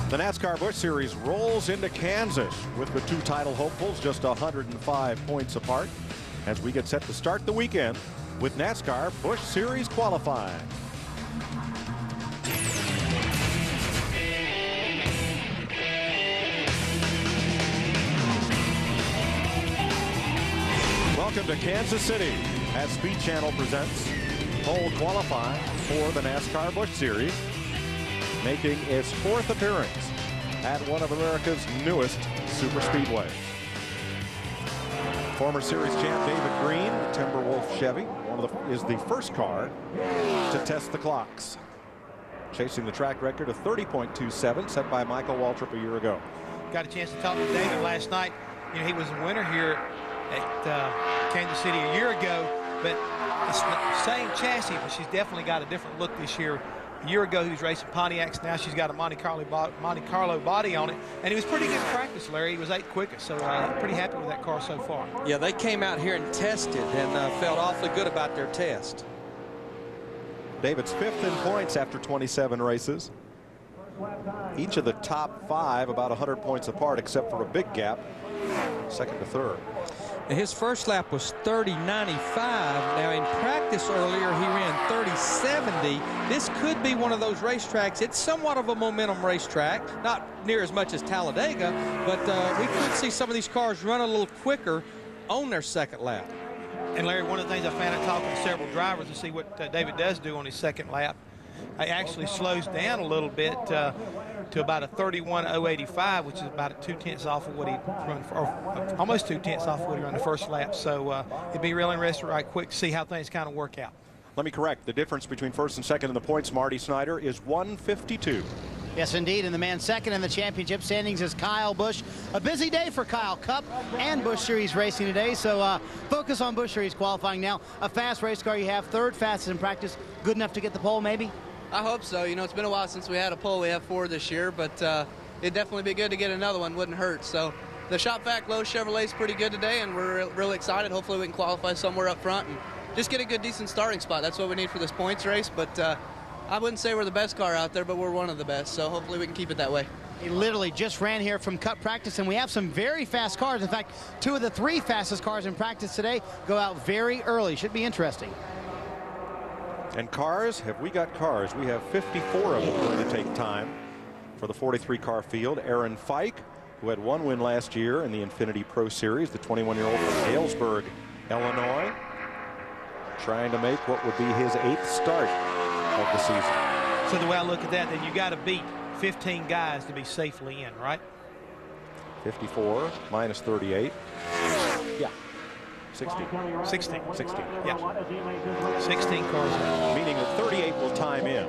The NASCAR Busch Series rolls into Kansas with the two title hopefuls just 105 points apart as we get set to start the weekend with NASCAR Busch Series qualifying. Welcome to Kansas City as Speed Channel presents pole qualifying for the NASCAR Busch Series, making its fourth appearance at one of America's newest super speedways. Former series champ David Green, Timberwolf Chevy, is the first car to test the clocks, chasing the track record of 30.27 set by Michael Waltrip a year ago. Got a chance to talk to David last night. You know, he was a winner here at Kansas City a year ago, but it's the same chassis, but she's definitely got a different look this year. A year ago, he was racing Pontiacs. Now she's got a Monte Carlo body on it, and he was pretty good in practice, Larry. He was 8th quickest, so pretty happy with that car so far. Yeah, they came out here and tested and felt awfully good about their test. David's 5th in points after 27 races. Each of the top 5 about 100 points apart, except for a big gap, 2nd to 3rd. His first lap was 30.95. Now in practice earlier he ran 30.70. This could be one of those racetracks. It's somewhat of a momentum racetrack, not near as much as Talladega, but we could see some of these cars run a little quicker on their second lap. And Larry, one of the things I found out talking to several drivers to see what David does do on his second lap, he actually slows down a little bit to about a 31.085, which is about 2/10 off of what he run, or almost 2/10 off of what he ran the first lap. So it'd be real interesting right quick to see how things kind of work out. Let me correct. The difference between first and second in the points, Marty Snyder, is 152. Yes, indeed. And the man second in the championship standings is Kyle Busch. A busy day for Kyle, Cup and Busch Series racing today. So focus on Busch Series qualifying now. A fast race car you have, 3rd fastest in practice. Good enough to get the pole, maybe? I hope so. You know, it's been a while since we had a pole. We have 4 this year, but it'd definitely be good to get another one. Wouldn't hurt. So the Shop Vac Low Chevrolet's pretty good today, and we're really excited. Hopefully we can qualify somewhere up front and just get a good, decent starting spot. That's what we need for this points race. But I wouldn't say we're the best car out there, but we're one of the best. So hopefully we can keep it that way. He literally just ran here from Cup practice, and we have some very fast cars. In fact, 2 of the 3 fastest cars in practice today go out very early. Should be interesting. And cars, have we got cars? We have 54 of them going to take time for the 43-car field. Aaron Fike, who had 1 win last year in the Infinity Pro Series, the 21-year-old from Galesburg, Illinois, trying to make what would be his 8th start of the season. So the way I look at that, then you got to beat 15 guys to be safely in, right? 54 minus 38. Yeah. 16. 16. 16. Yeah. 16 cars. Meaning that 38 will time in.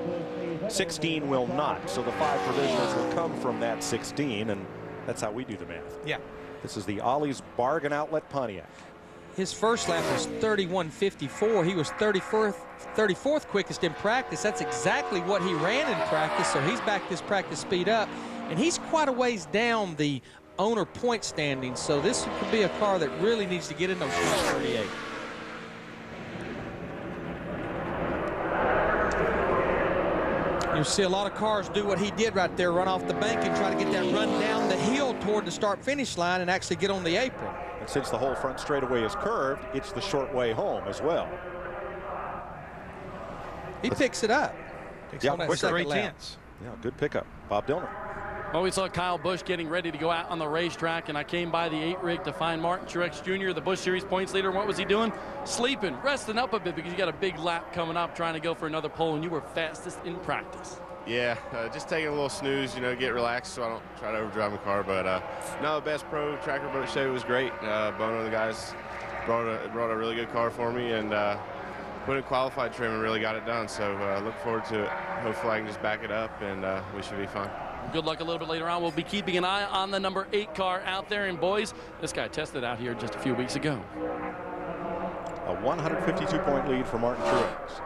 16 will not. So the 5 provisionals will come from that 16, and that's how we do the math. Yeah. This is the Ollie's Bargain Outlet Pontiac. His first lap was 31.54. He was 34th quickest in practice. That's exactly what he ran in practice, so he's backed his practice speed up. And he's quite a ways down the owner point standings, so this could be a car that really needs to get in those 38. You see a lot of cars do what he did right there, run off the bank and try to get that run down the hill toward the start-finish line and actually get on the apron. And since the whole front straightaway is curved, it's the short way home as well. He picks it up. Yeah, on that quicker. 3/10. Yeah, good pickup. Bob Dillner. Well, we saw Kyle Busch getting ready to go out on the racetrack, and I came by the 8 rig to find Martin Truex Jr., the Busch Series points leader. What was he doing? Sleeping, resting up a bit because you got a big lap coming up, trying to go for another pole, and you were fastest in practice. Yeah, just taking a little snooze, you know, get relaxed so I don't try to overdrive my car. But no, the Best Pro Tracker Boat Chevy was great. Bono, the guys, brought a really good car for me, and put in qualified trim and really got it done. So look forward to it. Hopefully I can just back it up, and we should be fine. Good luck a little bit later on. We'll be keeping an eye on the number 8 car out there. And boys, this guy tested out here just a few weeks ago. A 152-point lead for Martin Truex.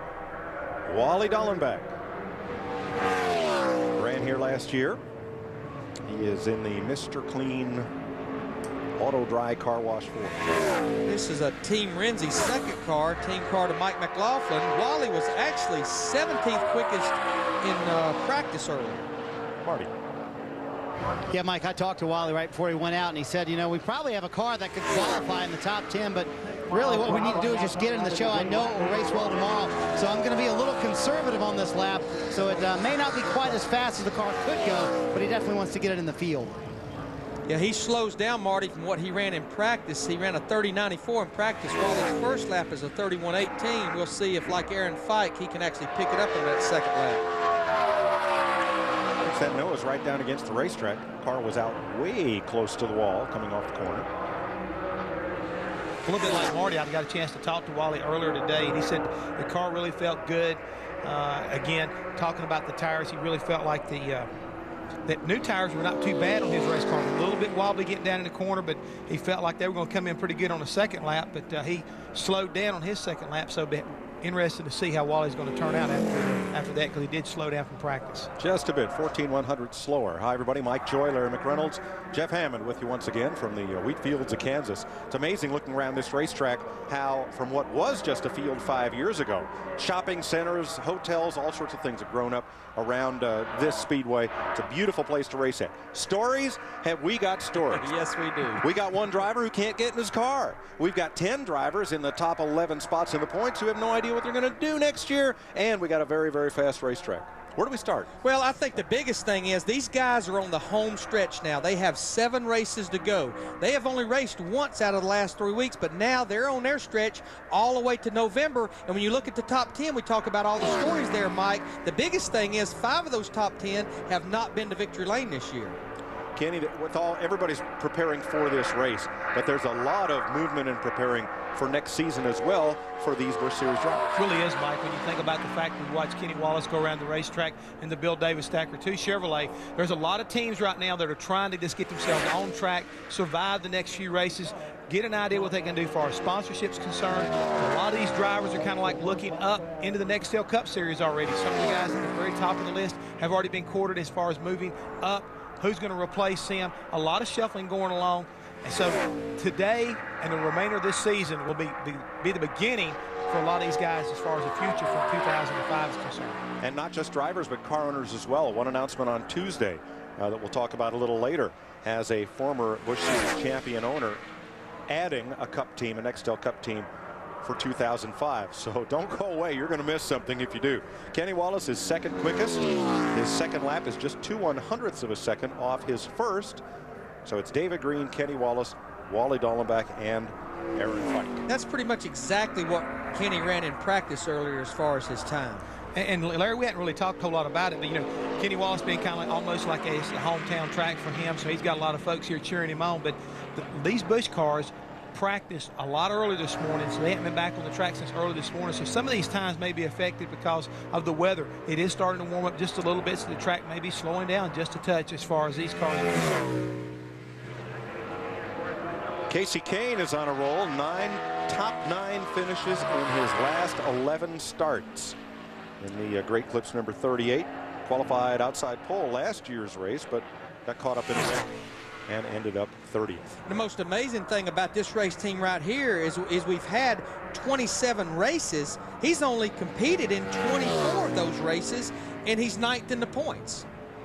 Wally Dallenbach ran here last year. He is in the Mr. Clean Auto Dry Car Wash 4. This is a Team Renzi second car, team car to Mike McLaughlin. Wally was actually 17th quickest in practice earlier. Marty. Yeah, Mike, I talked to Wally right before he went out, and he said, you know, we probably have a car that could qualify in the top 10, but really what we need to do is just get it in the show. I know it will race well tomorrow, so I'm going to be a little conservative on this lap, so it may not be quite as fast as the car could go, but he definitely wants to get it in the field. Yeah, he slows down, Marty, from what he ran in practice. He ran a 30.94 in practice, while his first lap is a 31.18. We'll see if, like Aaron Fike, he can actually pick it up in that second lap. That nose right down against the racetrack. Car was out way close to the wall coming off the corner. A little bit like Marty, I got a chance to talk to Wally earlier today, and he said the car really felt good. Again, talking about the tires, he really felt like that new tires were not too bad on his race car. A little bit wobbly getting down in the corner, but he felt like they were going to come in pretty good on the second lap, but he slowed down on his second lap, so interested to see how Wally's going to turn out after that, because he did slow down from practice. Just a bit, 14/100 slower. Hi, everybody. Mike Joy, Larry McReynolds, Jeff Hammond with you once again from the wheat fields of Kansas. It's amazing looking around this racetrack how, from what was just a field 5 years ago, shopping centers, hotels, all sorts of things have grown up around this speedway. It's a beautiful place to race at. Stories? Have we got stories? Yes, we do. We got one driver who can't get in his car. We've got 10 drivers in the top 11 spots in the points who have no idea what they're going to do next year. And we got a very, very fast racetrack. Where do we start? Well, I think the biggest thing is these guys are on the home stretch now. They have 7 races to go. They have only raced once out of the last 3 weeks, but now they're on their stretch all the way to November. And when you look at the top 10, we talk about all the stories there, Mike. The biggest thing is 5 of those top 10 have not been to victory lane this year. Kenny, with everybody's preparing for this race, but there's a lot of movement in preparing for next season as well for these Busch Series drivers. It really is, Mike, when you think about the fact we watched Kenny Wallace go around the racetrack in the Bill Davis Stacker 2 Chevrolet. There's a lot of teams right now that are trying to just get themselves on track, survive the next few races, get an idea what they can do for our sponsorships concerned. A lot of these drivers are kind of like looking up into the Nextel Cup Series already. Some of the guys at the very top of the list have already been courted as far as moving up. Who's going to replace him? A lot of shuffling going along. And so today and the remainder of this season will be the beginning for a lot of these guys as far as the future from 2005 is concerned. And not just drivers, but car owners as well. One announcement on Tuesday that we'll talk about a little later has a former Busch Series champion owner adding a Cup team, a Nextel Cup team, for 2005. So don't go away. You're going to miss something if you do. Kenny Wallace is second quickest. His second lap is just 2/100ths of a second off his first. So it's David Green, Kenny Wallace, Wally Dallenbach, and Aaron Fike. That's pretty much exactly what Kenny ran in practice earlier as far as his time. And Larry, we hadn't really talked a whole lot about it, but, you know, Kenny Wallace being kind of like almost like a hometown track for him, so he's got a lot of folks here cheering him on. But these Busch cars practiced a lot early this morning, so they haven't been back on the track since early this morning. So some of these times may be affected because of the weather. It is starting to warm up just a little bit, so the track may be slowing down just a touch as far as these cars are concerned. Casey Kane is on a roll. Top nine finishes in his last 11 starts. In the Great Clips number 38, qualified outside pole last year's race, but got caught up in the wreck and ended up 30th. The most amazing thing about this race team right here is we've had 27 races. He's only competed in 24 of those races, and he's 9th in the points.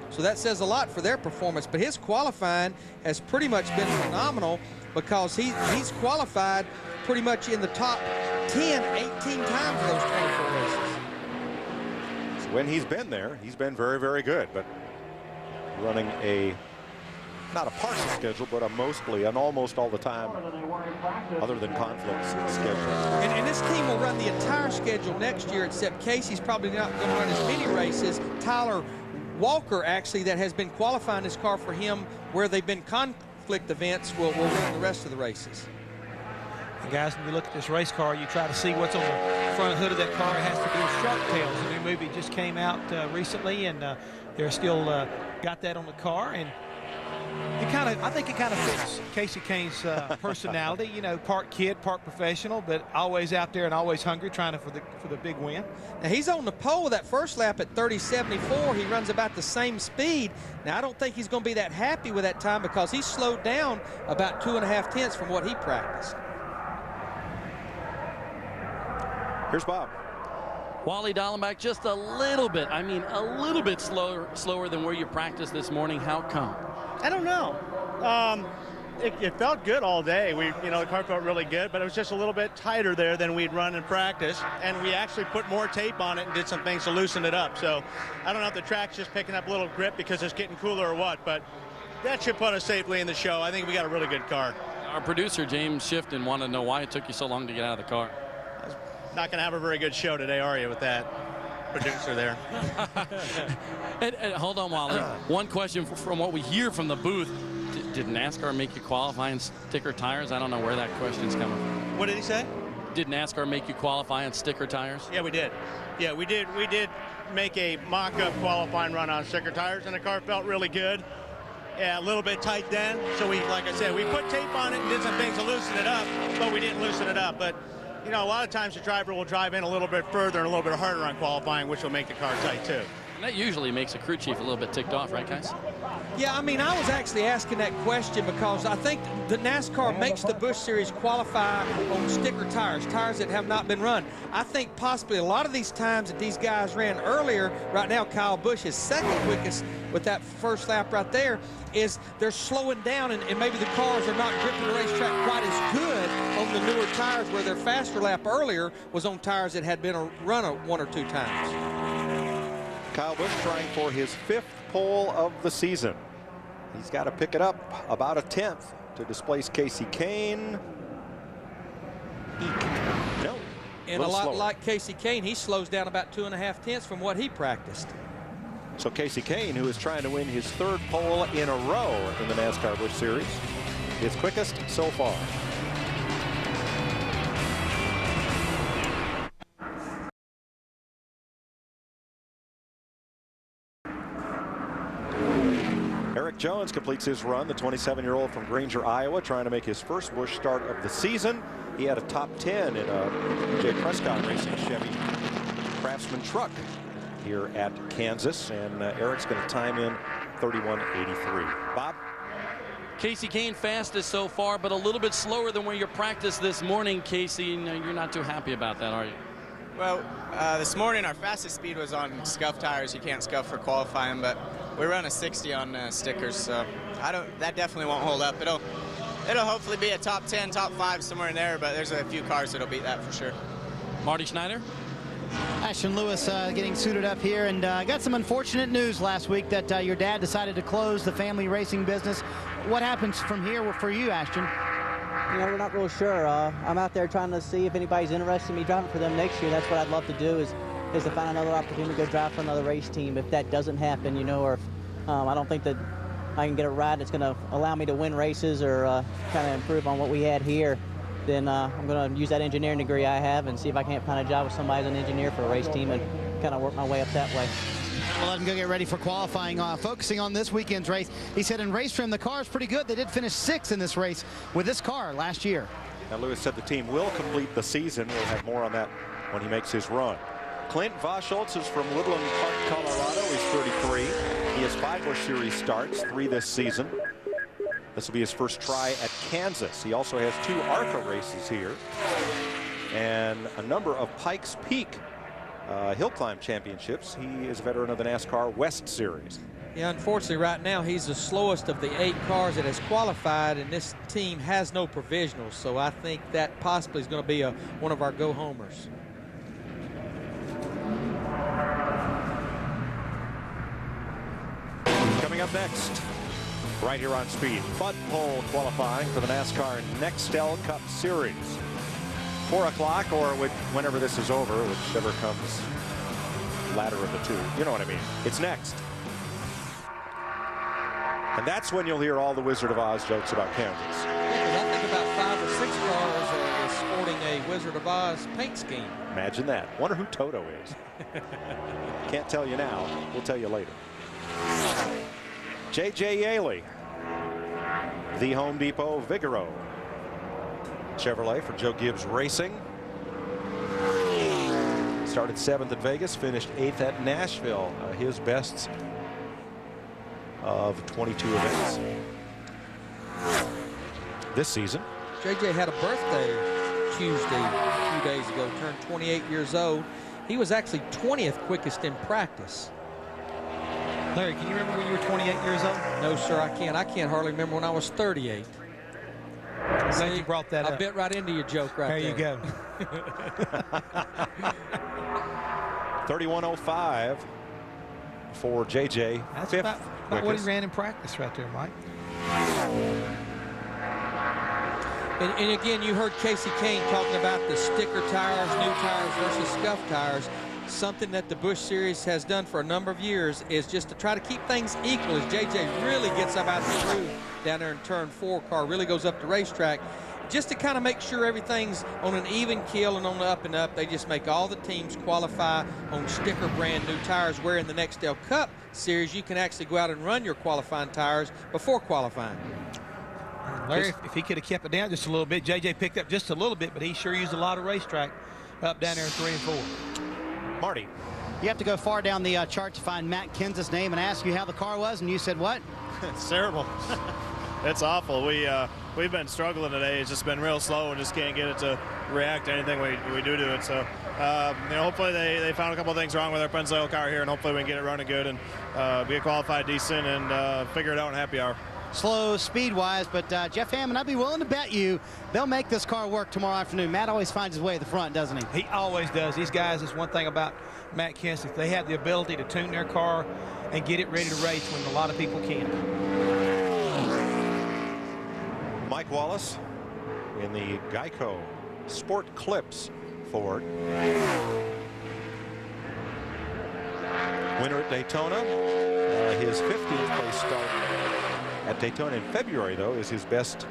So that says a lot for their performance. But his qualifying has pretty much been phenomenal because he's qualified pretty much in the top 10, 18 times of those 24 races. So when he's been there, he's been very, very good. But running not a partial schedule, but an almost all the time, other than conflicts schedule. And this team will run the entire schedule next year, except Casey's probably not going to run as many races. Tyler Walker, actually, that has been qualifying his car for him where they've been conflict events, will run the rest of the races. And guys, when you look at this race car, you try to see what's on the front hood of that car. It has to do with Shark Tales. The new movie just came out recently, and they're still got that on the car. And I think it kind of fits Casey Kane's personality. You know, part kid, part professional, but always out there and always hungry, trying for the big win. Now he's on the pole that first lap at 30.74. He runs about the same speed. Now I don't think he's going to be that happy with that time because he slowed down about 2.5 tenths from what he practiced. Here's Bob. Wally Dallenbach just a little bit, I mean a little bit slower than where you practiced this morning. How come? I don't know. It felt good all day. The car felt really good, but it was just a little bit tighter there than we'd run in practice. And we actually put more tape on it and did some things to loosen it up. So I don't know if the track's just picking up a little grip because it's getting cooler or what, but that should put us safely in the show. I think we got a really good car. Our producer, James Shifton, wanted to know why it took you so long to get out of the car. Not going to have a very good show today, are you, with that producer there? and hold on, Wally. One question from what we hear from the booth. Did NASCAR make you qualify in sticker tires? I don't know where that question's coming from. What did he say? Did NASCAR make you qualify on sticker tires? Yeah, we did. Yeah, we did make a mock-up qualifying run on sticker tires, and the car felt really good. Yeah, a little bit tight then. So like I said, we put tape on it and did some things to loosen it up, but we didn't loosen it up. But a lot of times the driver will drive in a little bit further and a little bit harder on qualifying, which will make the car tight too. And that usually makes a crew chief a little bit ticked off, right, guys? Yeah, I mean, I was actually asking that question because I think the NASCAR makes the Busch Series qualify on sticker tires that have not been run. I think possibly a lot of these times that these guys ran earlier, right now Kyle Busch is second quickest with that first lap right there, is they're slowing down and maybe the cars are not gripping the racetrack quite as good on the newer tires, where their faster lap earlier was on tires that had been run one or two times. Kyle Busch trying for his 5th pole of the season. He's got to pick it up about a 10th to displace Casey Kane. No. And a lot like Casey Kane, he slows down about 2.5 tenths from what he practiced. So Casey Kane, who is trying to win his 3rd pole in a row in the NASCAR Busch Series, is quickest so far. Eric Jones completes his run, the 27-year-old from Granger, Iowa, trying to make his first Busch start of the season. He had a top 10 in a J. Prescott Racing Chevy Craftsman truck here at Kansas, and Eric's going to time in 31.83. Bob? Casey Kane fastest so far, but a little bit slower than where you practiced this morning, Casey. You're not too happy about that, are you? Well, this morning our fastest speed was on scuff tires. You can't scuff for qualifying, but we run a 60 on stickers, so that definitely won't hold up. It'll hopefully be a top 10, top 5 somewhere in there, but there's a few cars that'll beat that for sure. Marty Schneider? Ashton Lewis getting suited up here, and got some unfortunate news last week that your dad decided to close the family racing business. What happens from here for you, Ashton? We're not real sure. I'm out there trying to see if anybody's interested in me driving for them next year. That's what I'd love to do is to find another opportunity to go drive for another race team. If that doesn't happen, or if I don't think that I can get a ride that's going to allow me to win races or kind of improve on what we had here, then I'm going to use that engineering degree I have and see if I can't find a job with somebody as an engineer for a race team and kind of work my way up that way. We'll let him go get ready for qualifying. Focusing on this weekend's race, he said in race trim the car is pretty good. They did finish 6th in this race with this car last year. Now Lewis said the team will complete the season. We'll have more on that when he makes his run. Clint Voschultz is from Woodland Park, Colorado. He's 33. He has 5 Busch Series starts, 3 this season. This will be his first try at Kansas. He also has 2 ARCA races here and a number of Pikes Peak hill climb championships. He is a veteran of the NASCAR West Series. Yeah, unfortunately right now he's the slowest of the 8 cars that has qualified, and this team has no provisionals, so I think that possibly is going to be one of our go-homers. Coming up next, right here on Speed, Bud Pole qualifying for the NASCAR Nextel Cup Series. 4 o'clock or whenever this is over, whichever comes latter of the 2. You know what I mean. It's next. And that's when you'll hear all the Wizard of Oz jokes about Kansas. Yeah, I think about 5 or 6 cars are sporting a Wizard of Oz paint scheme. Imagine that. Wonder who Toto is. Can't tell you now. We'll tell you later. J.J. Yaley, the Home Depot Vigoro Chevrolet for Joe Gibbs Racing. Started 7th at Vegas, finished 8th at Nashville. His best of 22 events this season. JJ had a birthday Tuesday a few days ago, turned 28 years old. He was actually 20th quickest in practice. Larry, can you remember when you were 28 years old? No, sir, I can't. I can't hardly remember when I was 38. I'm glad you brought that up. I bit right into your joke right there. There you go. 31:05 for JJ. That's fifth about what he ran in practice right there, Mike. And again, you heard Casey Kane talking about the sticker tires, new tires versus scuff tires. Something that the Busch Series has done for a number of years is just to try to keep things equal as JJ really gets up out the groove down there in turn 4. Car really goes up the racetrack. Just to kind of make sure everything's on an even keel and on the up and up, they just make all the teams qualify on sticker brand new tires, where in the Nextel Cup Series, you can actually go out and run your qualifying tires before qualifying. Larry, if he could have kept it down just a little bit, JJ picked up just a little bit, but he sure used a lot of racetrack up down there in 3 and 4. Marty. You have to go far down the chart to find Matt Kenseth's name and ask you how the car was, and you said what? It's terrible. It's awful. We've been struggling today. It's just been real slow and just can't get it to react to anything we do to it. So, hopefully they found a couple of things wrong with our Pennzoil car here, and hopefully we can get it running good and get qualified decent and figure it out in happy hour. Slow speed-wise, but Jeff Hammond, I'd be willing to bet you they'll make this car work tomorrow afternoon. Matt always finds his way at the front, doesn't he? He always does. These guys, is one thing about Matt Kenseth. They have the ability to tune their car and get it ready to race when a lot of people can't. Mike Wallace in the Geico Sport Clips Ford. Winner at Daytona. His 15th place start at Daytona in February, though, is his best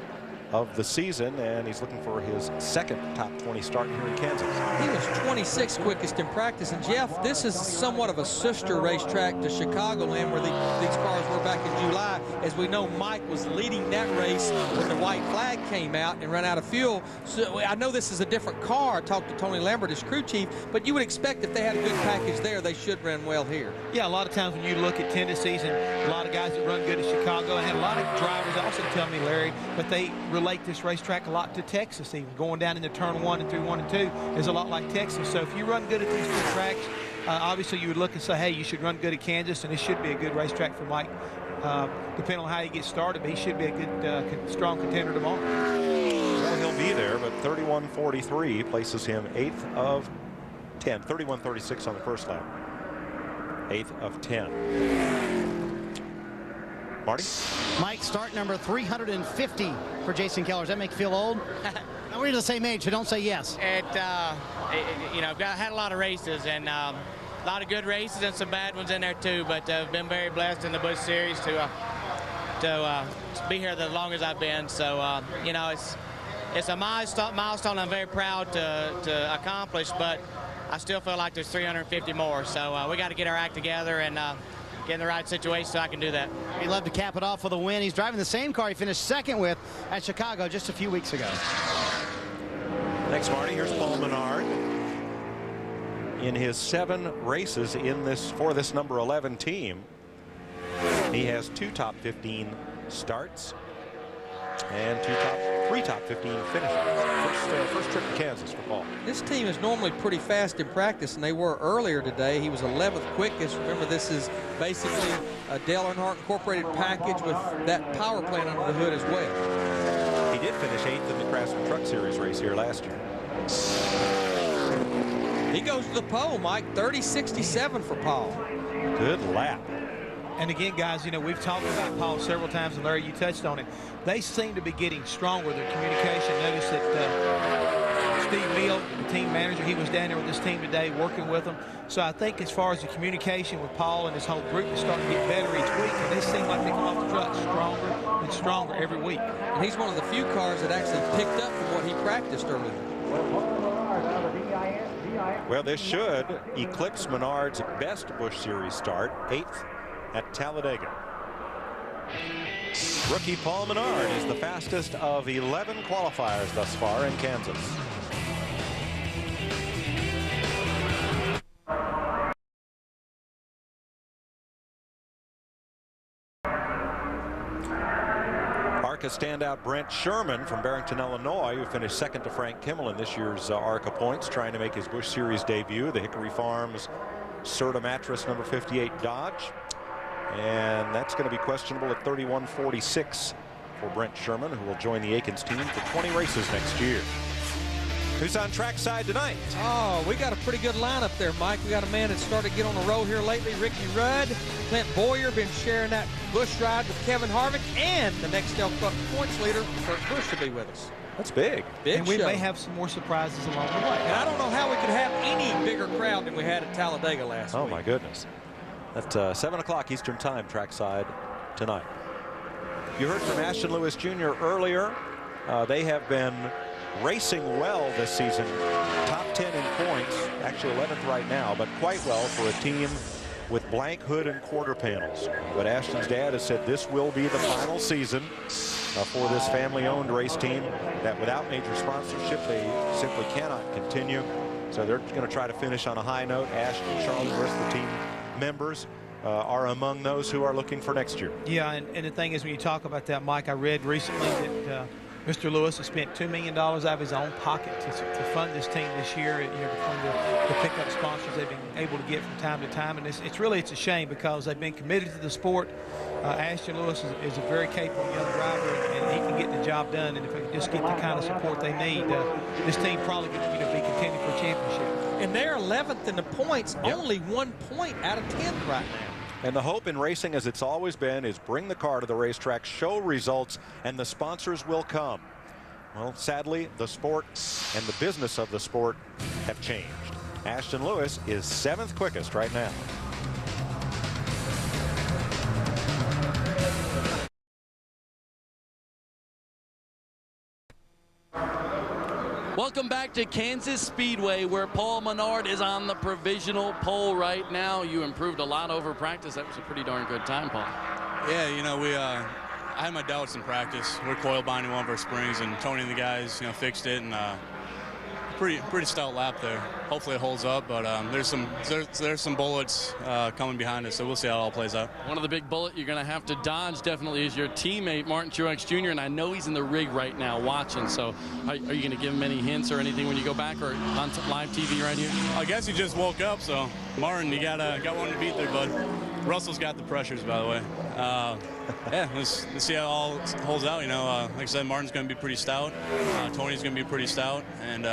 of the season, and he's looking for his second top 20 start here in Kansas. He was 26th quickest in practice, and Jeff, this is somewhat of a sister racetrack to Chicagoland, where these cars were back in July. As we know, Mike was leading that race when the white flag came out and ran out of fuel. So I know this is a different car. I talked to Tony Lambert, his crew chief, but you would expect if they had a good package there, they should run well here. Yeah, a lot of times when you look at tendencies, and a lot of guys that run good at Chicago, and had a lot of drivers also tell me, Larry, but they relate this racetrack a lot to Texas. Even going down into turn 1 and through 1 and 2 is a lot like Texas. So if you run good at these two tracks, obviously you would look and say, hey, you should run good at Kansas, and it should be a good racetrack for Mike. Depending on how he gets started, but he should be a good, strong contender tomorrow. Well, he'll be there, but 31:43 places him 8th of 10. 31:36 on the first lap. 8th of 10. Marty? Mike, start number 350 for Jason Keller. Does that make you feel old? No, we're the same age, so don't say yes. I've had a lot of races, and a lot of good races and some bad ones in there too, but I've been very blessed in the Busch Series to be here as long as I've been. So, it's a milestone I'm very proud to accomplish, but I still feel like there's 350 more. So we got to get our act together and get in the right situation so I can do that. He'd love to cap it off with a win. He's driving the same car he finished second with at Chicago just a few weeks ago. Thanks, Marty. Here's Paul Menard. In his 7 races for this number 11 team, he has 2 top 15 starts and 3 top 15 finishes. First trip to Kansas for Paul. This team is normally pretty fast in practice, and they were earlier today. He was 11th quickest. Remember, this is basically a Dale Earnhardt Incorporated package with that power plant under the hood as well. He did finish 8th in the Craftsman Truck Series race here last year. He goes to the pole, Mike. 30.67 for Paul. Good lap. And again, guys, we've talked about Paul several times, and Larry, you touched on it. They seem to be getting stronger. Their communication. Notice that Steve Neal, the team manager, he was down there with this team today working with them. So I think as far as the communication with Paul and his whole group is starting to get better each week, and they seem like they come off the truck stronger and stronger every week. And he's one of the few cars that actually picked up from what he practiced earlier. Well, this should eclipse Menard's best Busch Series start, 8th at Talladega. Rookie Paul Menard is the fastest of 11 qualifiers thus far in Kansas. ARCA standout Brent Sherman from Barrington, Illinois, who finished second to Frank Kimmel in this year's ARCA points, trying to make his Busch Series debut. The Hickory Farms Serta Mattress number 58 Dodge. And that's going to be questionable at 31.46 for Brent Sherman, who will join the Aikens team for 20 races next year. Who's on trackside tonight? Oh, we got a pretty good lineup there, Mike. We got a man that started to get on the roll here lately, Ricky Rudd. Clint Boyer been sharing that Busch ride with Kevin Harvick, and the Nextel Cup points leader, Kurt Busch, will be with us. That's big. Big and we show. may have some more surprises along the way. And I don't know how we could have any bigger crowd than we had at Talladega last week. Oh, my goodness. At 7 o'clock Eastern Time, trackside tonight. You heard from Ashton Lewis Jr. earlier. They have been racing well this season. Top 10 in points, actually 11th right now, but quite well for a team with blank hood and quarter panels. But Ashton's dad has said this will be the final season for this family-owned race team, that without major sponsorship, they simply cannot continue. So they're going to try to finish on a high note. Ashton, Charlotte, the rest of the team members are among those who are looking for next year. Yeah, and the thing is, when you talk about that, Mike, I read recently that Mr. Lewis has spent $2 million out of his own pocket to fund this team this year. You know, between the pickup sponsors they've been able to get from time to time, and it's a shame because they've been committed to the sport. Ashton Lewis is a very capable young driver, and he can get the job done. And if they can just get the kind of support they need, this team probably could be contending for a championship. And they're 11th in the points, only 1 point out of 10th right now. And the hope in racing, as it's always been, is bring the car to the racetrack, show results, and the sponsors will come. Well, sadly, the sport and the business of the sport have changed. Ashton Lewis is 7th quickest right now. Welcome back to Kansas Speedway, where Paul Menard is on the provisional pole right now. You improved a lot over practice. That was a pretty darn good time, Paul. Yeah, you know, I had my doubts in practice. We're coil binding one of our springs, and Tony and the guys, fixed it, and pretty stout lap there. Hopefully it holds up, but there's some bullets coming behind us, so we'll see how it all plays out. One of the big bullets you're going to have to dodge definitely is your teammate Martin Truex Jr., and I know he's in the rig right now watching, so are you going to give him any hints or anything when you go back or on live TV right here? I guess he just woke up, so Martin, you got one to beat there, bud. Russell's got the pressures, by the way. Yeah, let's see how it all holds out. Like I said, Martin's going to be pretty stout. Tony's going to be pretty stout, and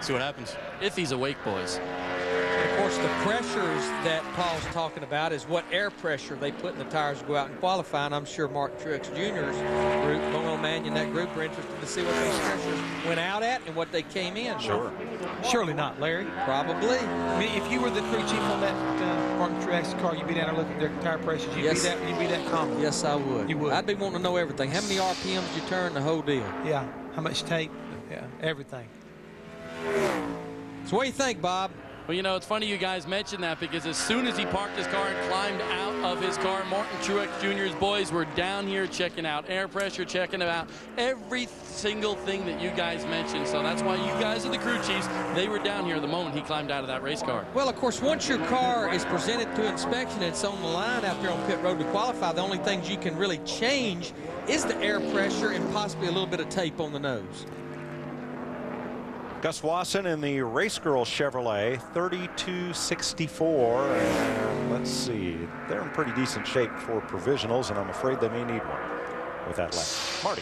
see what happens. If he's awake, boys. And of course, the pressures that Paul's talking about is what air pressure they put in the tires to go out and qualify. And I'm sure Mark Truex Jr.'s group, Bono Mannion, that group, are interested to see what those pressures went out at and what they came in. Sure. Surely not, Larry. Probably. I mean, if you were the crew chief on that Martin Truex car, you'd be down there looking at their tire pressures. You'd be that calm. Yes, I would. You would. I'd be wanting to know everything. How many RPMs you turn, the whole deal. Yeah. How much tape? Yeah. Everything. So what do you think, Bob? Well, it's funny you guys mentioned that, because as soon as he parked his car and climbed out of his car, Martin Truex Jr.'s boys were down here checking out air pressure, checking out every single thing that you guys mentioned. So that's why you guys are the crew chiefs. They were down here the moment he climbed out of that race car. Well, of course, once your car is presented to inspection, it's on the line out there on pit road to qualify. The only things you can really change is the air pressure and possibly a little bit of tape on the nose. Gus Wasson in the Race Girl Chevrolet, 32.64. And let's see, they're in pretty decent shape for provisionals, and I'm afraid they may need one with that lap. Marty.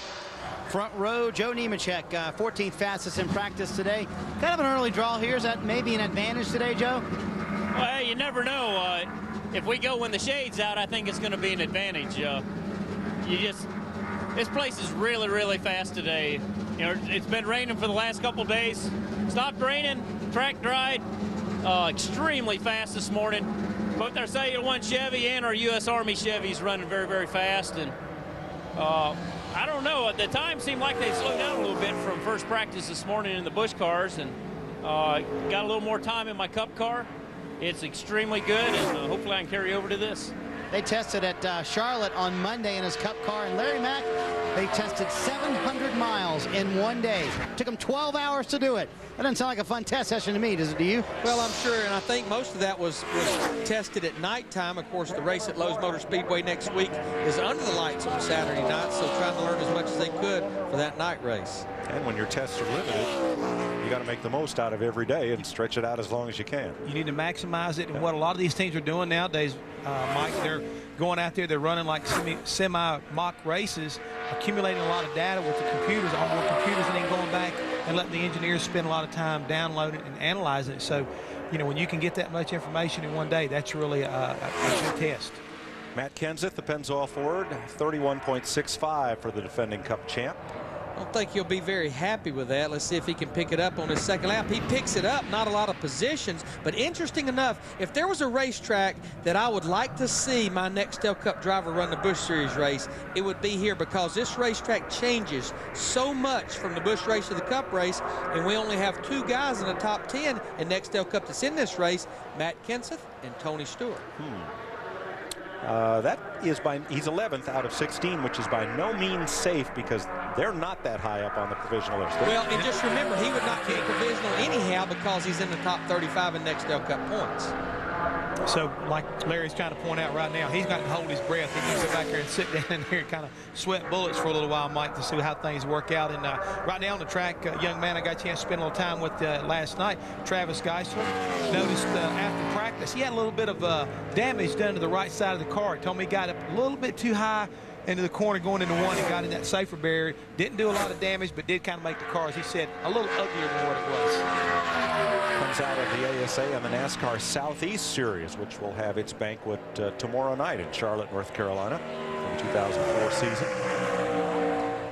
Front row, Joe Nemechek, 14th fastest in practice today. Kind of an early draw here. Is that maybe an advantage today, Joe? Well, you never know. If we go when the shade's out, I think it's going to be an advantage. This place is really, really fast today. It's been raining for the last couple days. Stopped raining, track dried, extremely fast this morning. Both our Cellular One Chevy and our U.S. Army Chevy's running very, very fast. And I don't know, at the time seemed like they slowed down a little bit from first practice this morning in the Busch cars, and got a little more time in my Cup car. It's extremely good, and hopefully I can carry over to this. They tested at Charlotte on Monday in his Cup car, and Larry Mack, they tested 700 miles in one day. Took them 12 hours to do it. That doesn't sound like a fun test session to me, does it to you? Well, I'm sure, and I think most of that was tested at nighttime. Of course, the race at Lowe's Motor Speedway next week is under the lights on Saturday night, so trying to learn as much as they could for that night race. And when your tests are limited, you got to make the most out of every day and stretch it out as long as you can. You need to maximize it, and what a lot of these teams are doing nowadays, Mike, going out there, they're running like semi-mock races, accumulating a lot of data with the computers, onboard computers, and then going back and letting the engineers spend a lot of time downloading and analyzing it. So, you know, when you can get that much information in one day, that's really a good test. Matt Kenseth, the Pennzoil Ford, 31.65 for the defending Cup champ. I don't think he'll be very happy with that. Let's see if he can pick it up on his second lap. He picks it up, not a lot of positions, but interesting enough, if there was a racetrack that I would like to see my Nextel Cup driver run the Busch Series race, it would be here, because this racetrack changes so much from the Busch race to the Cup race, and we only have 2 guys in the top 10 in Nextel Cup that's in this race, Matt Kenseth and Tony Stewart. He's 11th out of 16, which is by no means safe, because they're not that high up on the provisional list. Well, and just remember, he would not get provisional anyhow because he's in the top 35 in Nextel Cup points. So, like Larry's trying to point out right now, he's got to hold his breath. He can go back there and sit down in here and kind of sweat bullets for a little while, Mike, to see how things work out. And right now on the track, a young man I got a chance to spend a little time with last night, Travis Geisler, noticed after practice he had a little bit of damage done to the right side of the car. He told me he got up a little bit too high into the corner going into one and got in that safer barrier. Didn't do a lot of damage, but did kind of make the car, as he said, a little uglier than what it was. Comes out of the ASA and the NASCAR Southeast Series, which will have its banquet tomorrow night in Charlotte, North Carolina, for the 2004 season.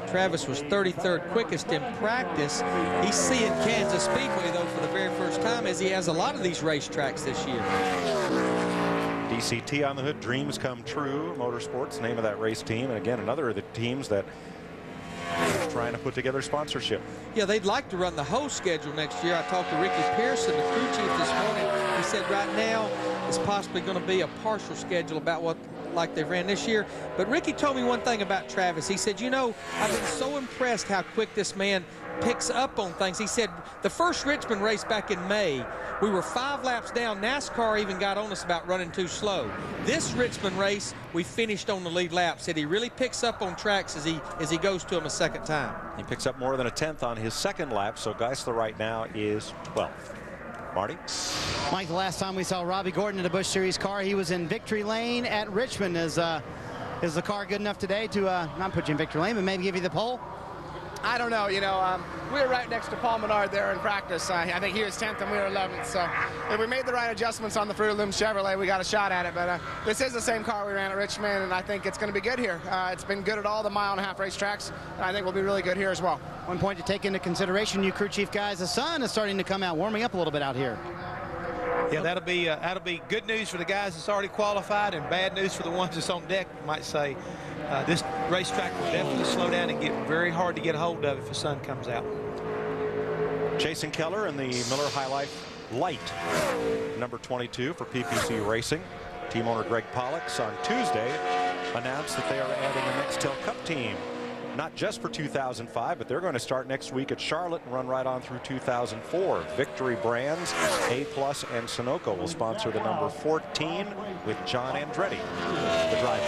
Travis was 33rd quickest in practice. He's seeing Kansas Speedway, though, for the very first time, as he has a lot of these racetracks this year. DCT on the hood, dreams come true. Motorsports, name of that race team, and again, another of the teams that is trying to put together sponsorship. Yeah, they'd like to run the whole schedule next year. I talked to Ricky Pearson, the crew chief, this morning. He said right now it's possibly going to be a partial schedule about what like they ran this year. But Ricky told me one thing about Travis. He said, you know, I've been so impressed how quick this man picks up on things. He said the first Richmond race back in May, we were 5 laps down. NASCAR even got on us about running too slow. This Richmond race, we finished on the lead lap. Said he really picks up on tracks as he goes to them a second time. He picks up more than a 10th on his second lap, so Geisler right now is 12th. Marty? Mike, the last time we saw Robbie Gordon in a Busch Series car, he was in victory lane at Richmond. Is the car good enough today to not put you in victory lane, but maybe give you the pole? I don't know. You know, we were right next to Paul Menard there in practice. I think he was 10th and we were 11th. So if we made the right adjustments on the Fruit of the Loom Chevrolet, we got a shot at it. But this is the same car we ran at Richmond, and I think it's going to be good here. It's been good at all the 1.5-mile race tracks, and I think we'll be really good here as well. One point to take into consideration, you crew chief guys, the sun is starting to come out, warming up a little bit out here. Yeah, that'll be good news for the guys that's already qualified and bad news for the ones that's on deck, you might say. This racetrack will definitely slow down and get very hard to get a hold of if the sun comes out. Jason Keller in the Miller High Life Light, number 22 for PPC Racing. Team owner Greg Pollux on Tuesday announced that they are adding a Nextel Cup team. Not just for 2005, but they're going to start next week at Charlotte and run right on through 2004. Victory Brands, A+, and Sunoco will sponsor the number 14 with John Andretti, the driver.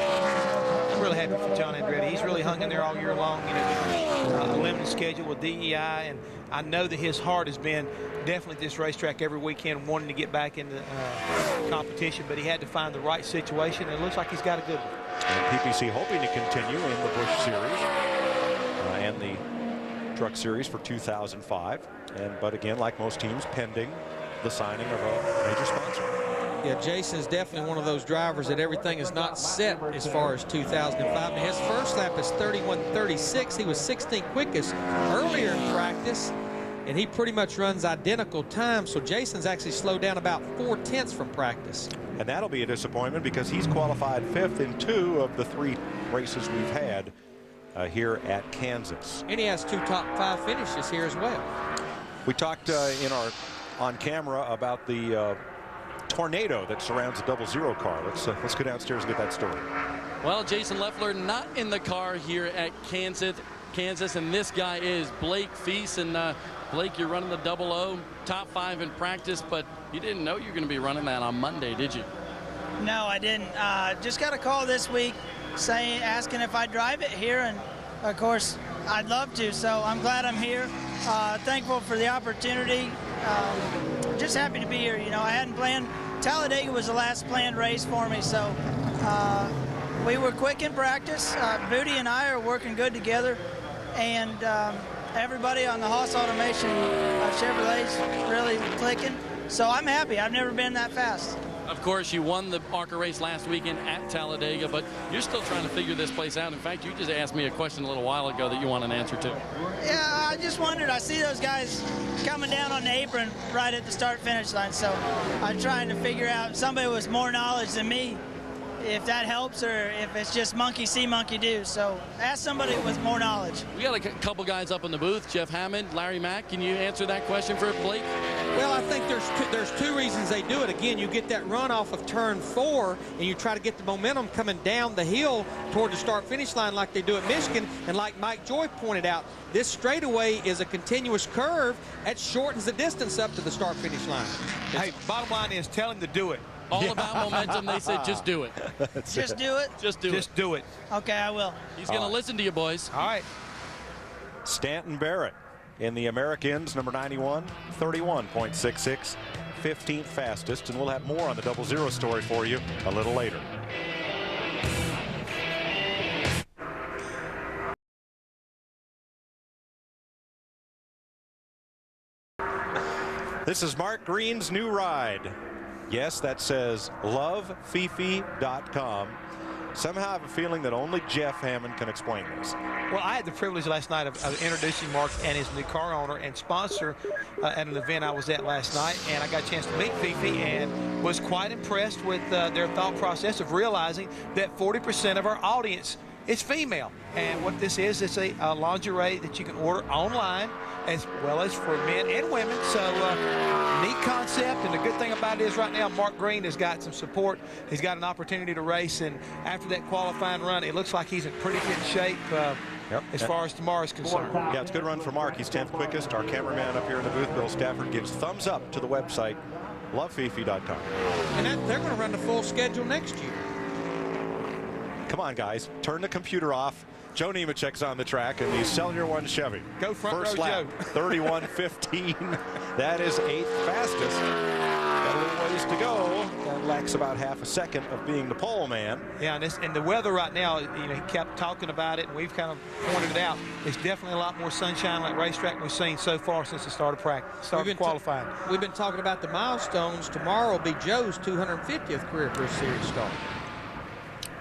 I'm really happy for John Andretti. He's really hung in there all year long. You know, a limited schedule with DEI, and I know that his heart has been definitely this racetrack every weekend, wanting to get back into competition, but he had to find the right situation, and it looks like he's got a good one. And PPC hoping to continue in the Busch Series and the Truck Series for 2005. But again, like most teams, pending the signing of a major sponsor. Yeah, Jason's definitely one of those drivers that everything is not set as far as 2005. And his first lap is 31.36. He was 16th quickest earlier in practice, and he pretty much runs identical time. So Jason's actually slowed down about 4 tenths from practice. And that'll be a disappointment because he's qualified 5th in 2 of the 3 races we've had here at Kansas. And he has 2 top 5 finishes here as well. We talked in our on camera about the tornado that surrounds the 00 car. Let's go downstairs and get that story. Well, Jason Leffler not in the car here at Kansas, and this guy is Blake Feast. And Blake, you're running the 00, top 5 in practice, but you didn't know you were going to be running that on Monday, did you? No, I didn't. Just got a call this week asking if I'd drive it here, and of course I'd love to, so I'm glad I'm here. Thankful for the opportunity. Just happy to be here. You know, I hadn't planned. Talladega was the last planned race for me, so we were quick in practice. Booty and I are working good together, and everybody on the Haas Automation Chevrolet's really clicking. So I'm happy. I've never been that fast. Of course, you won the ARCA race last weekend at Talladega, but you're still trying to figure this place out. In fact, you just asked me a question a little while ago that you want an answer to. Yeah, I just wondered. I see those guys coming down on the apron right at the start-finish line, so I'm trying to figure out somebody with more knowledge than me, if that helps or if it's just monkey see, monkey do. So ask somebody with more knowledge. We got a couple guys up in the booth. Jeff Hammond, Larry Mack. Can you answer that question for Blake? Well, I think there's two reasons they do it. Again, you get that run off of turn 4, and you try to get the momentum coming down the hill toward the start-finish line like they do at Michigan. And like Mike Joy pointed out, this straightaway is a continuous curve that shortens the distance up to the start-finish line. Hey, bottom line is tell him to do it. All about momentum. They said just do it. Just do it? Just do it. Just do it. Okay, I will. He's going to listen to you, boys. All right. Stanton Barrett in the Americans, number 91, 31.66, 15th fastest. And we'll have more on the 00 story for you a little later. This is Mark Green's new ride. Yes, that says lovefifi.com. Somehow I have a feeling that only Jeff Hammond can explain this. Well, I had the privilege last night of introducing Mark and his new car owner and sponsor at an event I was at last night, and I got a chance to meet Fifi and was quite impressed with their thought process of realizing that 40% of our audience is female. And what this is, it's a lingerie that you can order online as well as for men and women. So neat concept, and the good thing about it is right now Mark Green has got some support. He's got an opportunity to race, and after that qualifying run, it looks like he's in pretty good shape as far as tomorrow is concerned. Yeah, it's a good run for Mark. He's 10th quickest. Our cameraman up here in the booth, Bill Stafford, gives thumbs up to the website, lovefifi.com. And they're going to run the full schedule next year. Come on, guys. Turn the computer off. Joe Nemechek's on the track in the Cellular One Chevy. Go front First row, lap, Joe. 31.15. That is 8th fastest. Got a little ways to go. That lacks about half a second of being the pole man. Yeah, and the weather right now, you know, he kept talking about it, and we've kind of pointed it out. There's definitely a lot more sunshine on that racetrack we've seen so far since the start of practice, qualifying. We've been talking about the milestones. Tomorrow will be Joe's 250th career Busch Series start.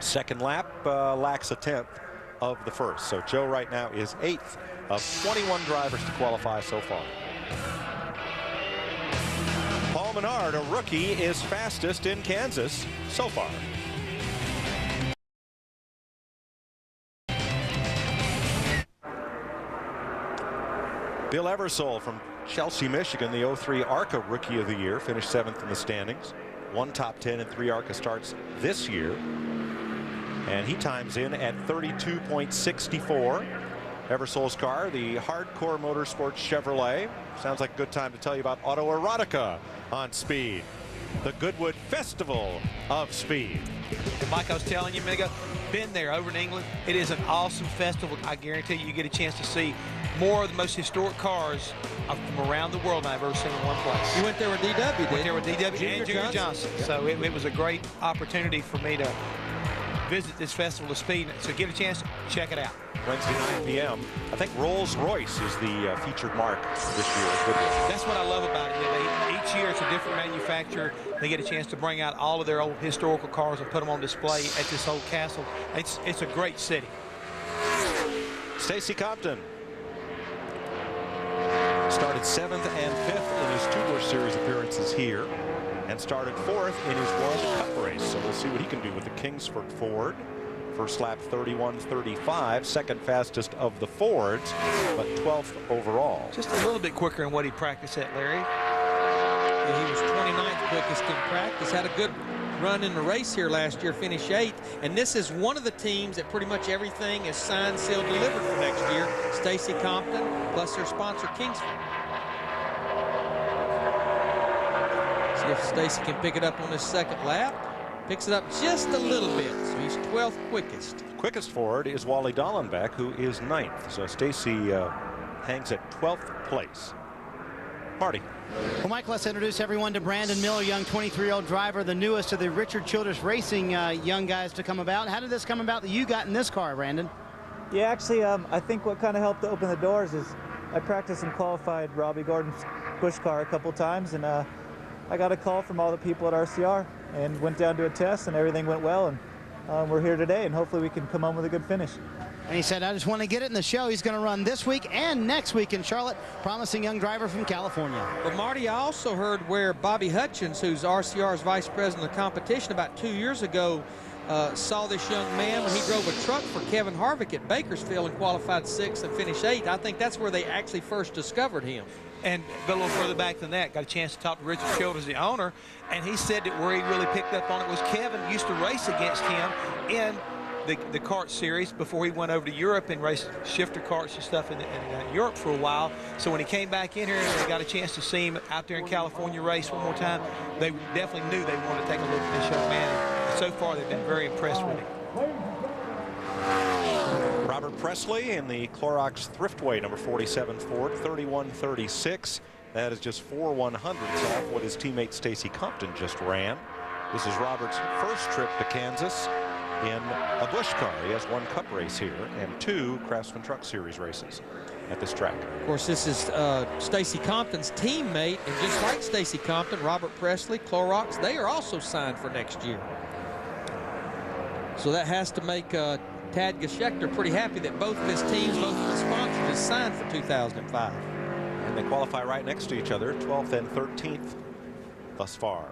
Second lap lacks a 10th of the first. So Joe right now is 8th of 21 drivers to qualify so far. Paul Menard, a rookie, is fastest in Kansas so far. Bill Eversole from Chelsea, Michigan, the 03 ARCA Rookie of the Year, finished 7th in the standings. 1 top 10 and 3 ARCA starts this year. And he times in at 32.64. Eversole's car, the Hardcore Motorsports Chevrolet. Sounds like a good time to tell you about Autoerotica on Speed, the Goodwood Festival of Speed. Mike, I was telling you a minute ago, been there over in England. It is an awesome festival. I guarantee you get a chance to see more of the most historic cars from around the world I've ever seen in one place. You went there with DW, did you? Went there with DW and Junior Johnson. Yeah. So it was a great opportunity for me to visit this Festival of Speed. So get a chance, check it out. Wednesday, 9 p.m. I think Rolls-Royce is the featured mark this year. That's what I love about it. Each year it's a different manufacturer. They get a chance to bring out all of their old historical cars and put them on display at this old castle. It's a great city. Stacy Compton started 7th and 5th in his 2 Busch Series appearances here, and started 4th in his World Cup race. So we'll see what he can do with the Kingsford Ford. First lap 31.35, second fastest of the Fords, but 12th overall. Just a little bit quicker than what he practiced at, Larry. Yeah, he was 29th quickest in practice. Had a good run in the race here last year, finished 8th. And this is one of the teams that pretty much everything is signed, sealed, delivered for next year. Stacy Compton, plus their sponsor, Kingsford. See if Stacy can pick it up on his second lap. Picks it up just a little bit, so he's 12th quickest. Quickest forward is Wally Dallenbach, who is 9th. So Stacy hangs at 12th place. Marty. Well, Mike, let's introduce everyone to Brandon Miller, young 23-year-old driver, the newest of the Richard Childress Racing young guys to come about. How did this come about that you got in this car, Brandon? Yeah, actually, I think what kind of helped to open the doors is I practiced and qualified Robbie Gordon's Busch car a couple times, and I got a call from all the people at RCR and went down to a test, and everything went well, and we're here today, and hopefully we can come home with a good finish. And he said, I just want to get it in the show. He's going to run this week and next week in Charlotte. Promising young driver from California. But Marty, I also heard where Bobby Hutchins, who's RCR's vice president of competition, about 2 years ago saw this young man when he drove a truck for Kevin Harvick at Bakersfield and qualified 6th and finished 8th. I think that's where they actually first discovered him. And go a little further back than that, got a chance to talk to Richard Childress, the owner, and he said that where he really picked up on it was Kevin used to race against him in the kart series before he went over to Europe and raced shifter karts and stuff in Europe for a while. So when he came back in here and they got a chance to see him out there in California race one more time, they definitely knew they wanted to take a look at this young man. And so far, they've been very impressed with him. Robert Presley in the Clorox Thriftway number 47 Ford, 31.36. That is just 4 100ths off what his teammate Stacy Compton just ran. This is Robert's first trip to Kansas in a Busch car. He has 1 Cup race here and 2 Craftsman Truck Series races at this track. Of course, this is Stacy Compton's teammate, and just like Stacy Compton, Robert Presley, Clorox, they are also signed for next year. So that has to make Tad Geschecter pretty happy that both of his teams, both of his sponsors, is signed for 2005. And they qualify right next to each other, 12th and 13th thus far.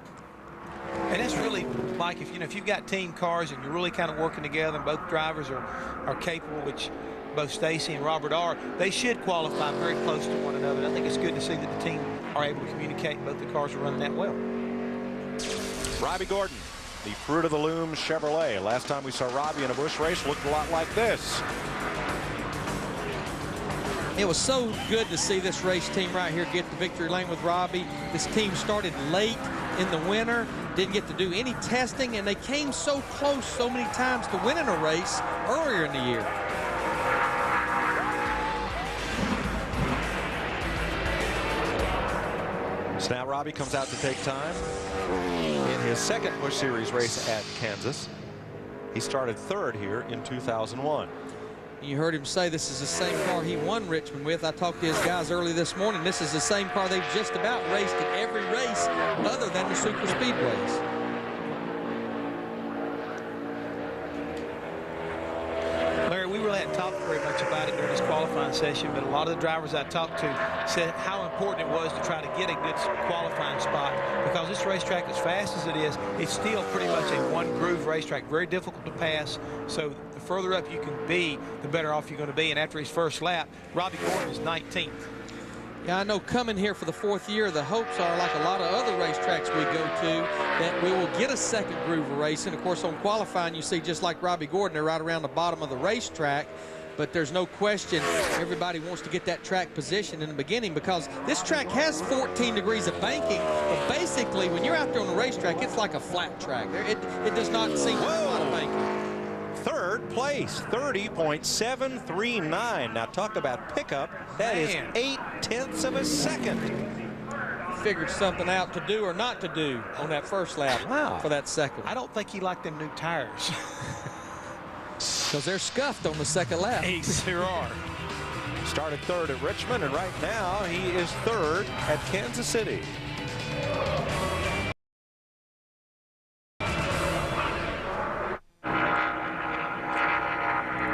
And that's really like if you've got team cars and you're really kind of working together and both drivers are capable, which both Stacy and Robert are, they should qualify very close to one another. And I think it's good to see that the team are able to communicate and both the cars are running that well. Robbie Gordon, the Fruit of the Loom Chevrolet. Last time we saw Robbie in a Busch race looked a lot like this. It was so good to see this race team right here get to victory lane with Robbie. This team started late in the winter, didn't get to do any testing, and they came so close so many times to winning a race earlier in the year. So now Robbie comes out to take time in his second Busch Series race at Kansas. He started 3rd here in 2001. You heard him say this is the same car he won Richmond with. I talked to his guys early this morning. This is the same car they've just about raced in every race other than the super speedways. Larry, we really hadn't talked very much about it during this qualifying session, but a lot of the drivers I talked to said how important it was to try to get a good qualifying spot, because this racetrack, as fast as it is, it's still pretty much a one-groove racetrack, very difficult to pass. So the further up you can be, the better off you're going to be. And after his first lap, Robbie Gordon is 19th. Yeah, I know coming here for the 4th year, the hopes are, like a lot of other racetracks we go to, that we will get a second groove of racing. Of course, on qualifying, you see just like Robbie Gordon, they're right around the bottom of the racetrack. But there's no question everybody wants to get that track position in the beginning, because this track has 14 degrees of banking. But basically, when you're out there on the racetrack, it's like a flat track. It does not seem to have a lot of banking. 3rd place, 30.739. Now talk about pickup. That is 0.8 of a second. Figured something out to do or not to do on that first lap for that second. I don't think he liked them new tires. Because they're scuffed on the second lap. They sure are. Started 3rd at Richmond, and right now he is 3rd at Kansas City.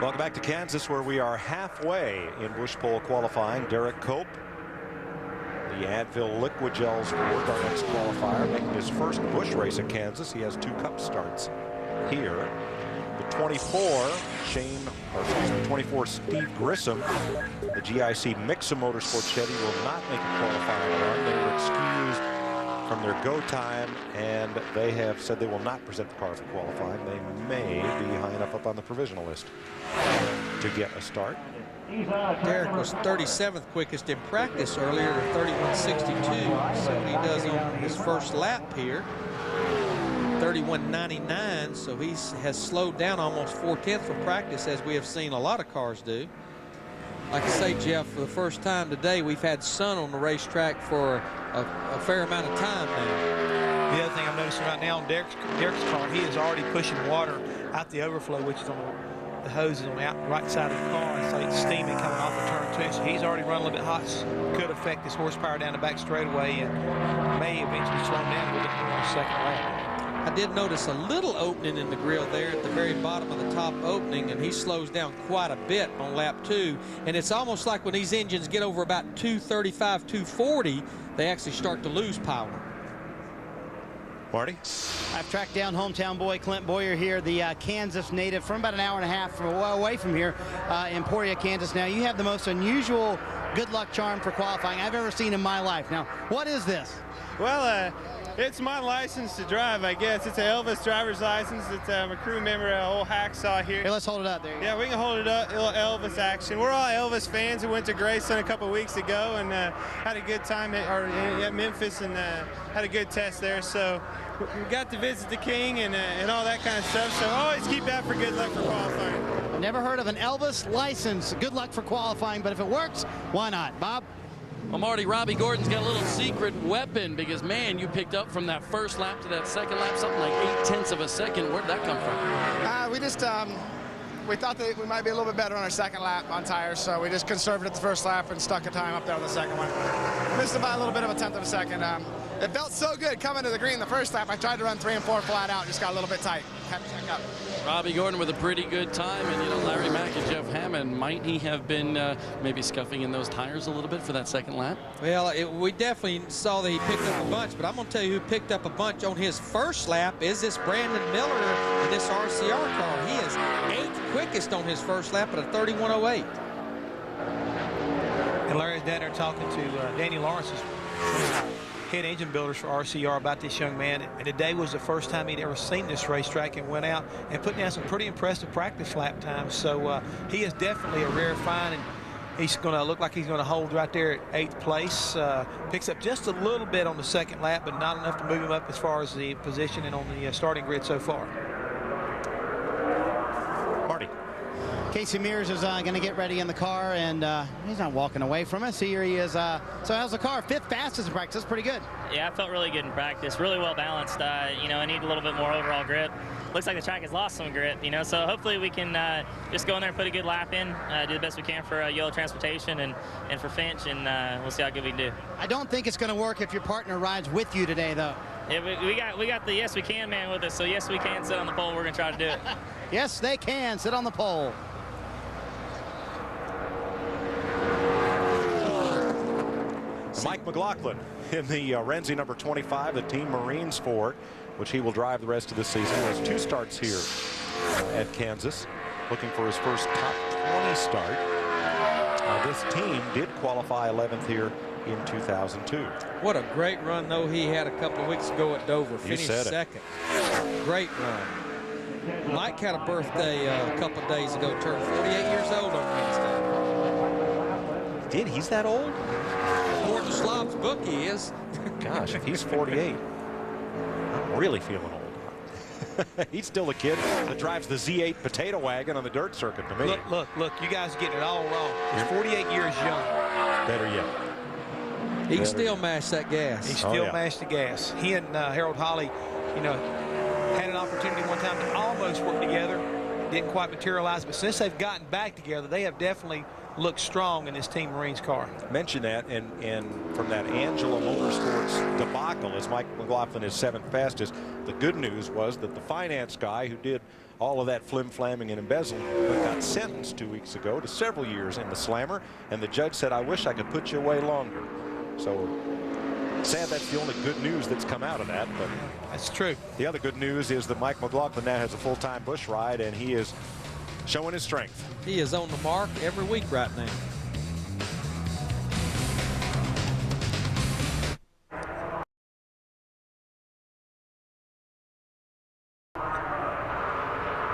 Welcome back to Kansas, where we are halfway in Busch Pole qualifying. Derek Cope, the Advil Liquid Gels Ford, our next qualifier, making his first Busch race at Kansas. He has 2 Cup starts here. The 24 Steve Grissom, the GIC Mixa Motorsport Chevy, will not make a qualifying run. They were excused from their go time, and they have said they will not present the car for qualifying. They may be high enough up on the provisional list to get a start. Derek was 37th quickest in practice earlier to 31.62. So he does on his first lap here. 31.99, so he has slowed down almost 4/10 from practice, as we have seen a lot of cars do. Like I say, Jeff, for the first time today, we've had sun on the racetrack for a fair amount of time now. The other thing I'm noticing right now on Derek's car, he is already pushing water out the overflow, which is on the hoses on the right side of the car. So it's steaming coming off of turn 2. So he's already running a little bit hot. Could affect his horsepower down the back straightaway and may eventually slow him down a little bit more on the second lap. I did notice a little opening in the grill there at the very bottom of the top opening, and he slows down quite a bit on lap 2. And it's almost like when these engines get over about 235, 240, they actually start to lose power. Marty? I've tracked down hometown boy Clint Boyer here, the Kansas native, from about an hour and a half away from here, Emporia, Kansas. Now, you have the most unusual good luck charm for qualifying I've ever seen in my life. Now, what is this? Well, it's my license to drive, I guess. It's an Elvis driver's license. It's a crew member, old hacksaw here. Hey, let's hold it up there. Yeah, we can hold it up, little Elvis action. We're all Elvis fans. We went to Grayson a couple weeks ago and had a good time at Memphis and had a good test there. So we got to visit the King and all that kind of stuff. So always keep that for good luck for qualifying. Never heard of an Elvis license. Good luck for qualifying, but if it works, why not? Bob? Well, Marty, Robbie Gordon's got a little secret weapon because, man, you picked up from that first lap to that second lap something like 0.8 of a second. Where'd that come from? We just we thought that we might be a little bit better on our second lap on tires, so we just conserved it the first lap and stuck a time up there on the second one. Missed by a little bit of a 1/10 of a second. It felt so good coming to the green the first lap. I tried to run 3 and 4 flat out, just got a little bit tight. Had to check up. Robbie Gordon with a pretty good time, and you know, Larry Mack and Jeff Hammond, might he have been maybe scuffing in those tires a little bit for that second lap? Well, we definitely saw that he picked up a bunch, but I'm going to tell you who picked up a bunch on his first lap is this Brandon Miller in this RCR car. He is 8th quickest on his first lap at a 31.08. And Larry's down there talking to Danny Lawrence's head engine builders for RCR about this young man, and today was the first time he'd ever seen this racetrack and went out and put down some pretty impressive practice lap times. So he is definitely a rare find, and he's going to look like he's going to hold right there at 8th place. Picks up just a little bit on the second lap, but not enough to move him up as far as the positioning on the starting grid so far. Marty. Casey Mears is going to get ready in the car, and he's not walking away from us. Here he is. So how's the car? 5th fastest in practice. That's pretty good. Yeah, I felt really good in practice. Really well balanced. You know, I need a little bit more overall grip. Looks like the track has lost some grip, you know, so hopefully we can just go in there and put a good lap in, do the best we can for Yellow Transportation and for Finch, and we'll see how good we can do. I don't think it's going to work if your partner rides with you today, though. Yeah, we got the Yes We Can man with us, so yes, we can sit on the pole. We're going to try to do it. Yes, they can sit on the pole. Mike McLaughlin in the Renzi number 25, the Team Marines Ford, which he will drive the rest of the season. He has 2 starts here at Kansas, looking for his first top 20 start. This team did qualify 11th here in 2002. What a great run, though, he had a couple of weeks ago at Dover. Finished second. Great run. Mike had a birthday a couple of days ago, turned 48 years old on Wednesday. Did? He's that old? According to Slob's book, he is. Gosh, if he's 48, I'm really feeling old. He's still a kid that drives the Z8 potato wagon on the dirt circuit to me. Look, you guys are getting it all wrong. He's 48 years young. Better yet. He can still mash that gas. He still mashed the gas. He and Harold Holly, you know, had an opportunity one time to almost work together. Didn't quite materialize, but since they've gotten back together, they have definitely looked strong in this Team Marines car. Mention that, and from that Angela Motorsports debacle, as Mike McLaughlin is 7th fastest, the good news was that the finance guy who did all of that flim-flamming and embezzling got sentenced 2 weeks ago to several years in the slammer, and the judge said, I wish I could put you away longer. So sad that's the only good news that's come out of that. But that's true. The other good news is that Mike McLaughlin now has a full-time bush ride, and he is showing his strength. He is on the mark every week right now.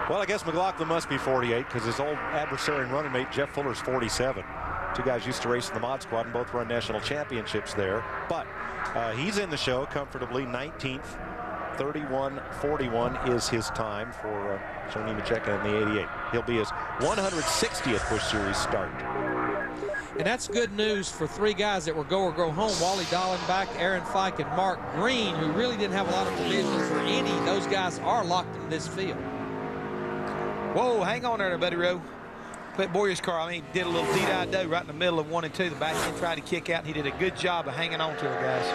Well, I guess McLaughlin must be 48 because his old adversary and running mate Jeff Fuller's 47. 2 guys used to race in the Mod Squad and both run national championships there. But he's in the show comfortably, 19th. 31:41 is his time for Joe Nemechek in the 88. He'll be his 160th Busch Series start. And that's good news for three guys that were go or go home. Wally Dallenbach, Aaron Fike, and Mark Green, who really didn't have a lot of provisions for any. Those guys are locked in this field. Whoa, hang on there, Buddy Rowe. Put Boyer's car, I mean, he did a little D-do right in the middle of 1 and 2. The back end tried to kick out, and he did a good job of hanging on to it, guys.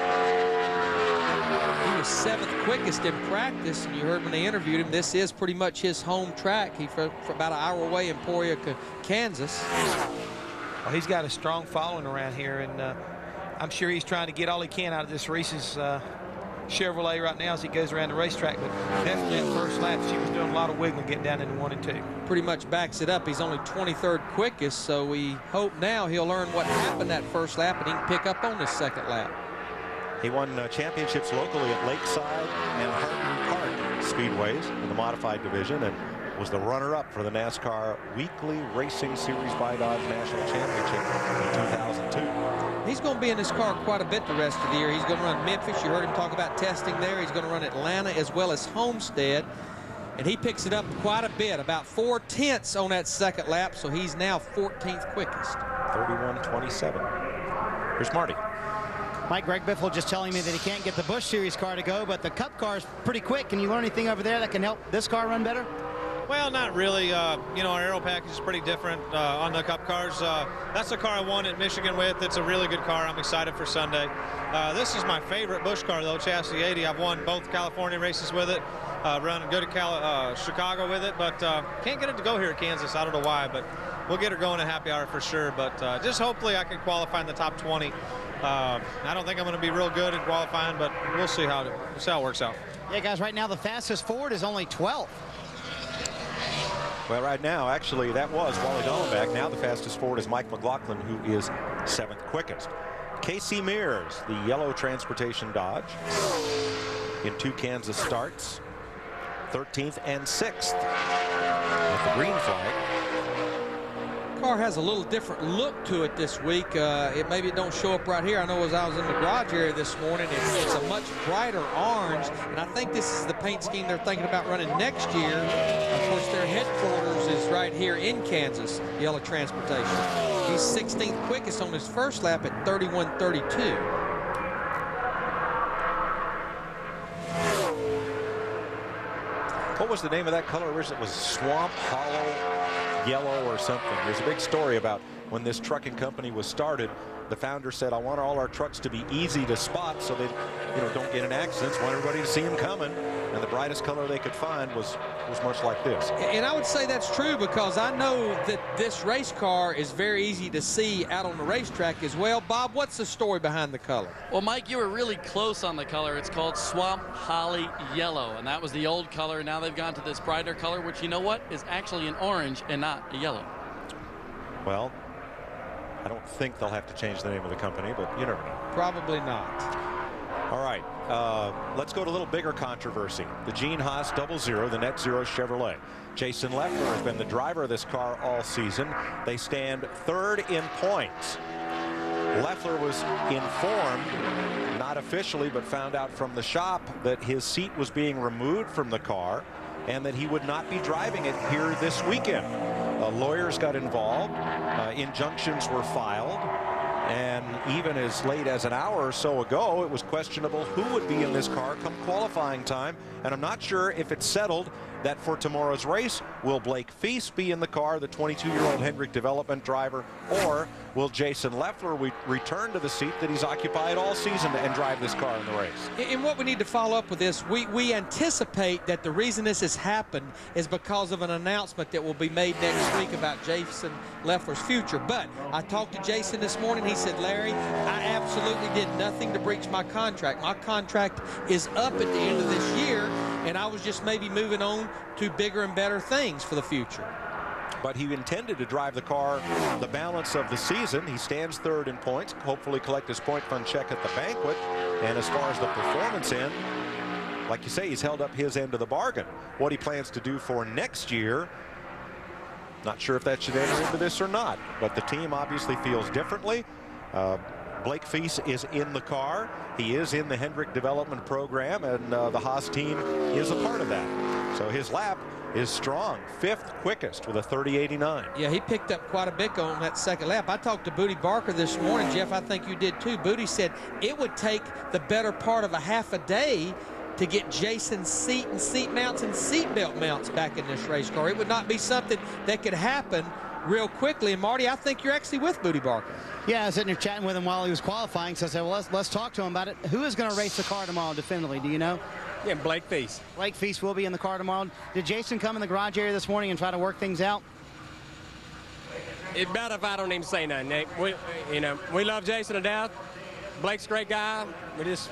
He was 7th quickest in practice, and you heard when they interviewed him, this is pretty much his home track. He's for about an hour away in Emporia, Kansas. Well, he's got a strong following around here, and I'm sure he's trying to get all he can out of this Reese's Chevrolet right now as he goes around the racetrack. But definitely that first lap, she was doing a lot of wiggling getting down into 1 and 2. Pretty much backs it up. He's only 23rd quickest, so we hope now he'll learn what happened that first lap and he can pick up on this second lap. He won championships locally at Lakeside and Harton Park Speedways in the modified division, and was the runner-up for the NASCAR Weekly Racing Series by Dodge National Championship in 2002. He's going to be in this car quite a bit the rest of the year. He's going to run Memphis. You heard him talk about testing there. He's going to run Atlanta as well as Homestead. And he picks it up quite a bit, about 4/10 on that second lap, so he's now 14th quickest. 31:27. Here's Marty. Mike, Greg Biffle just telling me that he can't get the Busch Series car to go, but the Cup car is pretty quick. Can you learn anything over there that can help this car run better? Well, not really. You know, our aero package is pretty different on the Cup cars. That's the car I won at Michigan with. It's a really good car. I'm excited for Sunday. This is my favorite Busch car, though, Chassis 80. I've won both California races with it. Run good at Chicago with it, but can't get it to go here at Kansas. I don't know why, but we'll get her going at Happy Hour for sure. But just hopefully I can qualify in the top 20. I don't think I'm going to be real good at qualifying, but we'll see how it works out. Yeah, guys, right now the fastest Ford is only 12th. Well, right now, actually, that was Wally Dallenbach. Now the fastest Ford is Mike McLaughlin, who is 7th quickest. Casey Mears, the yellow transportation Dodge, in 2 Kansas starts, 13th and 6th with the green flag. Car has a little different look to it this week. Maybe it don't show up right here. I know as I was in the garage area this morning, it's a much brighter orange, and I think this is the paint scheme they're thinking about running next year. Of course, their headquarters is right here in Kansas, Yellow Transportation. He's 16th quickest on his first lap at 31:32. What was the name of that color originally? It was Swamp Hollow Yellow or something. There's a big story about when this trucking company was started. The founder said, I want all our trucks to be easy to spot so they don't get in accidents. Want everybody to see them coming. And the brightest color they could find was much like this. And I would say that's true because I know that this race car is very easy to see out on the racetrack as well. Bob, what's the story behind the color? Well, Mike, you were really close on the color. It's called Swamp Holly Yellow, and that was the old color. Now they've gone to this brighter color, which, you know what, is actually an orange and not a yellow. Well, I don't think they'll have to change the name of the company, but you never know. Probably not. All right, let's go to a little bigger controversy. The Gene Haas 00, the Net Zero Chevrolet. Jason Leffler has been the driver of this car all season. They stand 3rd in points. Leffler was informed, not officially, but found out from the shop that his seat was being removed from the car and that he would not be driving it here this weekend. Lawyers got involved. Injunctions were filed. And even as late as an hour or so ago, it was questionable who would be in this car come qualifying time. And I'm not sure if it's settled that for tomorrow's race, will Blake Feast be in the car, the 22-year-old Hendrick Development driver, or will Jason Leffler return to the seat that he's occupied all season and drive this car in the race? And what we need to follow up with this, we anticipate that the reason this has happened is because of an announcement that will be made next week about Jason Leffler's future. But I talked to Jason this morning. He said, Larry, I absolutely did nothing to breach my contract. My contract is up at the end of this year, and I was just maybe moving on to bigger and better things for the future. But he intended to drive the car the balance of the season. He stands 3rd in points, hopefully collect his point fund check at the banquet. And as far as the performance end, like you say, he's held up his end of the bargain. What he plans to do for next year, not sure if that should enter into this or not, but the team obviously feels differently. Blake Feast is in the car. He is in the Hendrick Development Program, and the Haas team is a part of that. So his lap is strong, 5th quickest with a 30.89. Yeah, he picked up quite a bit on that second lap. I talked to Booty Barker this morning, Jeff. I think you did too. Booty said it would take the better part of a half a day to get Jason's seat and seat mounts and seat belt mounts back in this race car. It would not be something that could happen real quickly. And Marty, I think you're actually with Booty Barker. Yeah, I was sitting here chatting with him while he was qualifying, so I said, well, let's talk to him about it. Who is going to race the car tomorrow definitively? Do you know? Yeah, Blake Feast. Blake Feast will be in the car tomorrow. Did Jason come in the garage area this morning and try to work things out? It's better if I don't even say nothing, Nick. We love Jason to death. Blake's a great guy. We just,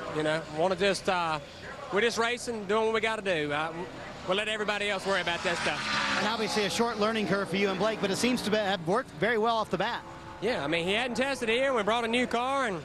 want to just, we're just racing, doing what we got to do. We'll let everybody else worry about that stuff. And obviously a short learning curve for you and Blake, but it seems to have worked very well off the bat. Yeah, I mean, he hadn't tested here. We brought a new car and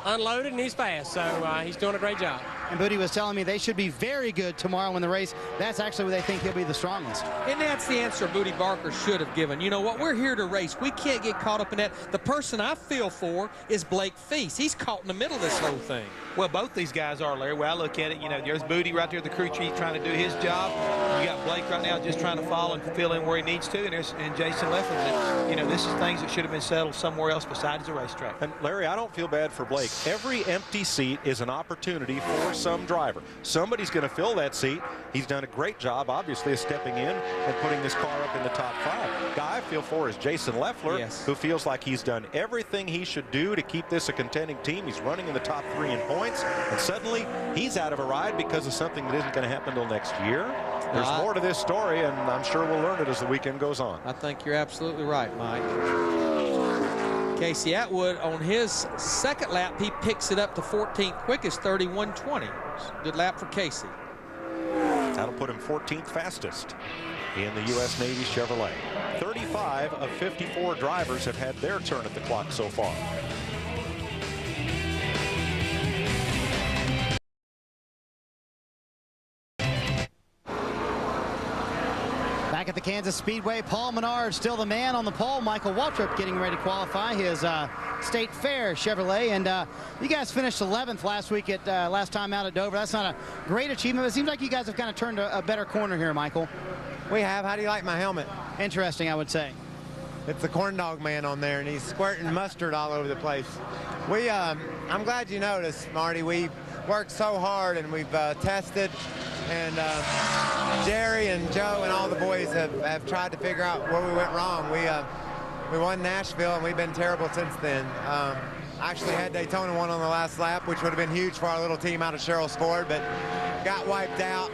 unloaded, and he's fast, so he's doing a great job. And Booty was telling me they should be very good tomorrow in the race. That's actually where they think he'll be the strongest. And that's the answer Booty Barker should have given. You know what? We're here to race. We can't get caught up in that. The person I feel for is Blake Feast. He's caught in the middle of this whole thing. Well, both these guys are, Larry. When I look at it, there's Booty right there at the crew chief trying to do his job. You got Blake right now just trying to follow and fill in where he needs to. And Jason Leffler, this is things that should have been settled somewhere else besides the racetrack. And Larry, I don't feel bad for Blake. Every empty seat is an opportunity for some driver. Somebody's going to fill that seat. He's done a great job, obviously, of stepping in and putting this car up in the top 5. Guy I feel for is Jason Leffler, who feels like he's done everything he should do to keep this a contending team. He's running in the top 3 in points, and suddenly he's out of a ride because of something that isn't going to happen until next year. There's more to this story, and I'm sure we'll learn it as the weekend goes on. I think you're absolutely right, Mike. Casey Atwood, on his second lap, he picks it up to 14th quickest, 31.20. Good lap for Casey. That'll put him 14th fastest in the U.S. Navy Chevrolet. 35 of 54 drivers have had their turn at the clock so far. Back at the Kansas Speedway, Paul Menard still the man on the pole. Michael Waltrip getting ready to qualify his State Fair Chevrolet. And you guys finished 11th last week at last time out at Dover. That's not a great achievement, but it seems like you guys have kind of turned a better corner here, Michael. We have. How do you like my helmet? Interesting, I would say. It's the corn dog man on there, and he's squirting mustard all over the place. I'm glad you noticed, Marty. We worked so hard, and we've tested, and Jerry and Joe and all the boys have tried to figure out where we went wrong. We won Nashville, and we've been terrible since then. Actually had Daytona won on the last lap, which would have been huge for our little team out of Sherrills Ford, but got wiped out.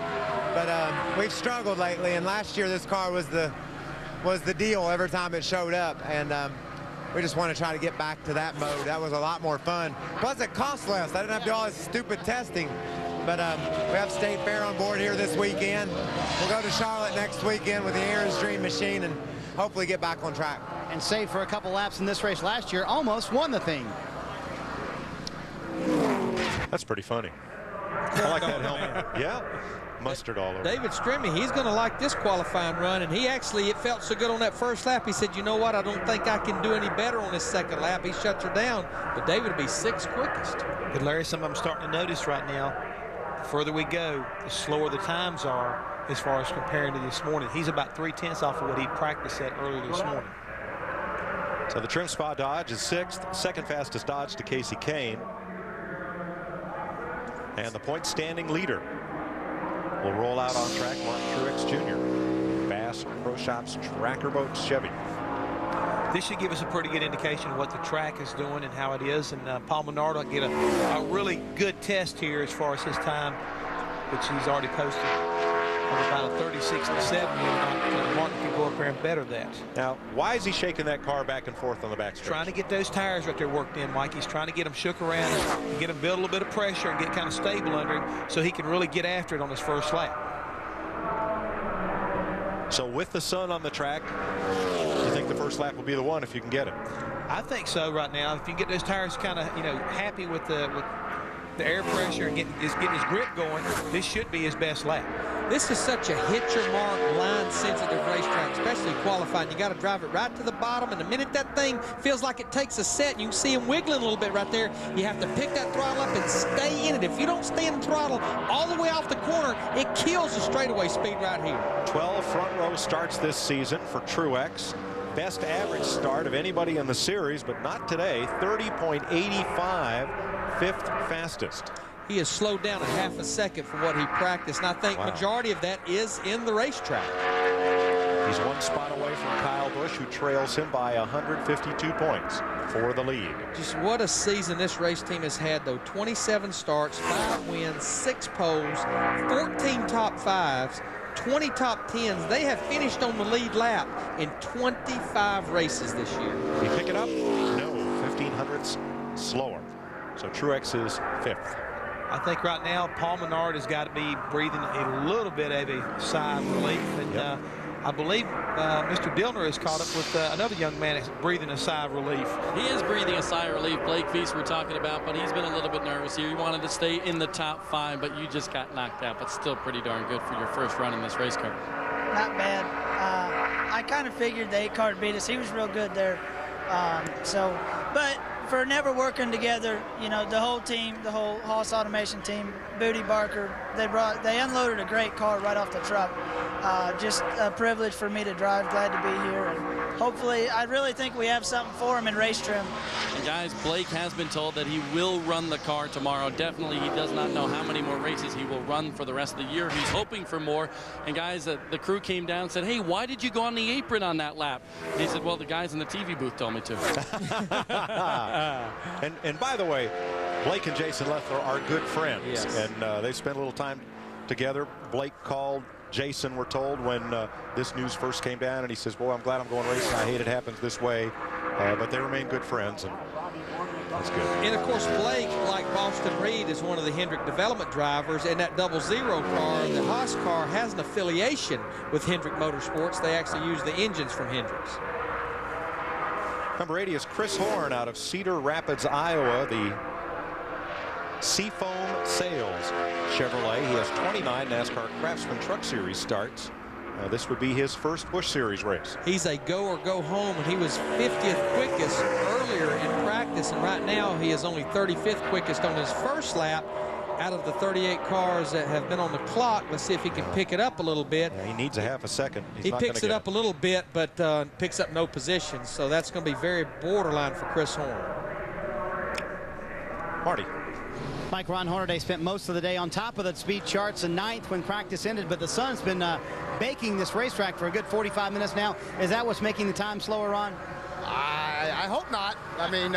But we've struggled lately, and last year this car was the deal every time it showed up, and we just want to try to get back to that mode. That was a lot more fun. Plus it costs less. I didn't have to do all this stupid testing. But we have State Fair on board here this weekend. We'll go to Charlotte next weekend with the Aaron's Dream Machine and hopefully get back on track. And save for a couple laps in this race last year, almost won the thing. That's pretty funny. I like that helmet. Yeah. Mustard all over. David Strimmy, he's going to like this qualifying run, and it felt so good on that first lap. He said, you know what, I don't think I can do any better on this second lap. He shuts her down, but David will be 6th quickest. But Larry, something I'm starting to notice right now, the further we go, the slower the times are as far as comparing to this morning. He's about 3/10 off of what he practiced at earlier this morning. So the Trim Spa Dodge is 6th, second fastest Dodge to Casey Kane. And the point standing leader will roll out on track, Martin Truex Jr. Bass Pro Shops Tracker Boats Chevy. This should give us a pretty good indication of what the track is doing and how it is. And Paul Menard will get a really good test here as far as his time, which he's already posted of about a 36.7. Martin can go up there and better that. Now, why is he shaking that car back and forth on the backstretch? Trying to get those tires right there worked in, Mike. He's trying to get them shook around and get them build a little bit of pressure and get kind of stable under him so he can really get after it on his first lap. So with the sun on the track, you think the first lap will be the one if you can get it? I think so right now. If you can get those tires kind of, happy with the air pressure and getting his grip going, this should be his best lap. This is such a hit-your-mark, line-sensitive racetrack, especially qualifying. You got to drive it right to the bottom, and the minute that thing feels like it takes a set, you can see him wiggling a little bit right there. You have to pick that throttle up and stay in it. If you don't stay in the throttle all the way off the corner, it kills the straightaway speed right here. 12 front row starts this season for Truex. Best average start of anybody in the series, but not today. 30.85, fifth fastest. He has slowed down a half a second from what he practiced, and I think majority of that is in the racetrack. He's one spot away from Kyle Busch, who trails him by 152 points for the lead. Just what a season this race team has had, though. 27 starts, 5 wins, 6 poles, 14 top 5s, 20 top 10s. They have finished on the lead lap in 25 races this year. Did he pick it up? No, 1500ths slower. So Truex is 5th. I think right now Paul Menard has got to be breathing a little bit of a sigh of relief. And I believe Mr. Dillner has caught up with another young man that's breathing a sigh of relief. He is breathing a sigh of relief. Blake Feast we're talking about, but he's been a little bit nervous here. He wanted to stay in the top 5, but you just got knocked out. But still pretty darn good for your first run in this race car. Not bad. I kind of figured the 8 car would beat us. He was real good there. But for never working together, you know, the whole team, the whole Haas Automation team, Booty Barker, they unloaded a great car right off the truck. Just a privilege for me to drive. Glad to be here, and hopefully, I really think we have something for him in race trim. And guys, Blake has been told that he will run the car tomorrow. Definitely, he does not know how many more races he will run for the rest of the year. He's hoping for more. And guys, the crew came down and said, "Hey, why did you go on the apron on that lap?" And he said, "Well, the guys in the TV booth told me to." And by the way, Blake and Jason Leffler are good friends. Yes. And they spent a little time together. Blake called Jason, we're told, when this news first came down, and he says, "Boy, I'm glad I'm going racing. I hate it happens this way." But they remain good friends, and that's good. And of course, Blake, like Boston Reed, is one of the Hendrick development drivers, and that 00 car, the Haas car, has an affiliation with Hendrick Motorsports. They actually use the engines from Hendricks. Number 80 is Chris Horn out of Cedar Rapids, Iowa, the Seafoam Sales Chevrolet. He has 29 NASCAR Craftsman Truck Series starts. This would be his first Busch Series race. He's a go or go home, and he was 50th quickest earlier in practice, and right now he is only 35th quickest on his first lap out of the 38 cars that have been on the clock. Let's see if he can pick it up a little bit. Yeah, he needs a half a second. He picks it up a little bit, but picks up no position, so that's going to be very borderline for Chris Horn. Marty. Mike Ron Hornaday spent most of the day on top of the speed charts and 9th when practice ended, but the sun's been baking this racetrack for a good 45 minutes now. Is that what's making the time slower, Ron? I hope not. I mean,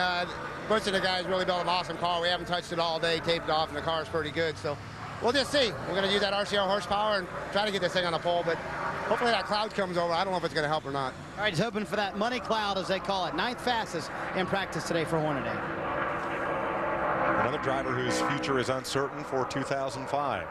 Busch and the guys really built an awesome car. We haven't touched it all day, taped it off, and the car is pretty good. So we'll just see. We're going to use that RCR horsepower and try to get this thing on the pole, but hopefully that cloud comes over. I don't know if it's going to help or not. All right, he's hoping for that money cloud, as they call it. 9th fastest in practice today for Hornaday. Another driver whose future is uncertain for 2005.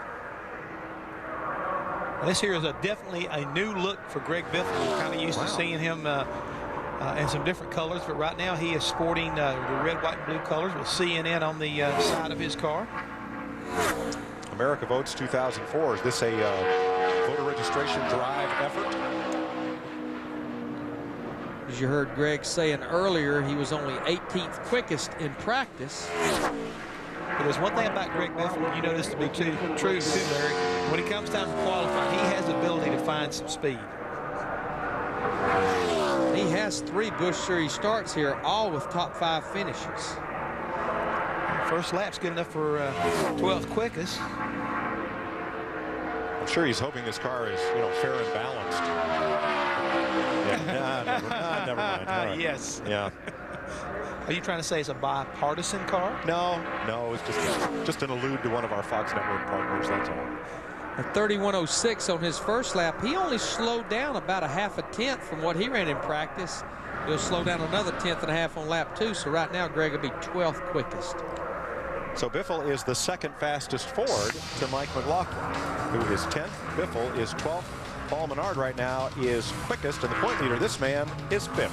This here is definitely a new look for Greg Biffle. We're kind of used to seeing him in some different colors, but right now he is sporting the red, white, and blue colors with CNN on the side of his car. America Votes 2004. Is this a voter registration drive effort? As you heard Greg saying earlier, he was only 18th quickest in practice. But there's one thing about Greg Biffle, you know this to be true too, Larry. When it comes time to qualify, he has the ability to find some speed. He has 3 Busch Series starts here, all with top 5 finishes. First lap's good enough for 12th quickest. I'm sure he's hoping this car is, you know, fair and balanced. Yeah, never mind. Right. Yes. Yeah. Are you trying to say it's a bipartisan car? No, it's just an allude to one of our Fox Network partners, that's all. A 31.06 on his first lap. He only slowed down about a half a tenth from what he ran in practice. He'll slow down another tenth and a half on lap 2, so right now Greg will be 12th quickest. So Biffle is the second fastest Ford to Mike McLaughlin, who is 10th. Biffle is 12th. Paul Menard right now is quickest, and the point leader, this man, is 5th.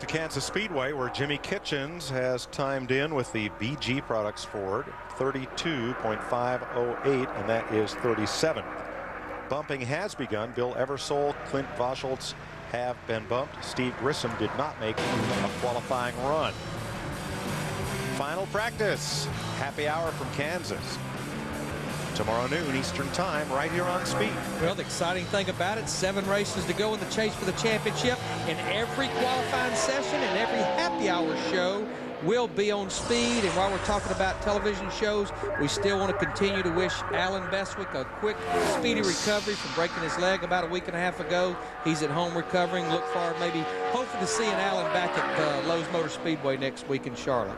Kansas Speedway, where Jimmy Kitchens has timed in with the BG Products Ford 32.508, and that is 37th. Bumping has begun. Bill Eversole, Clint Voschholtz have been bumped. Steve Grissom did not make a qualifying run. Final practice. Happy hour from Kansas. Tomorrow noon Eastern Time, right here on Speed. Well, the exciting thing about it, 7 races to go in the chase for the championship. And every qualifying session and every happy hour show will be on Speed. And while we're talking about television shows, we still want to continue to wish Alan Bestwick a quick, speedy recovery from breaking his leg about a week and a half ago. He's at home recovering. Look forward, hopefully to seeing Alan back at Lowe's Motor Speedway next week in Charlotte.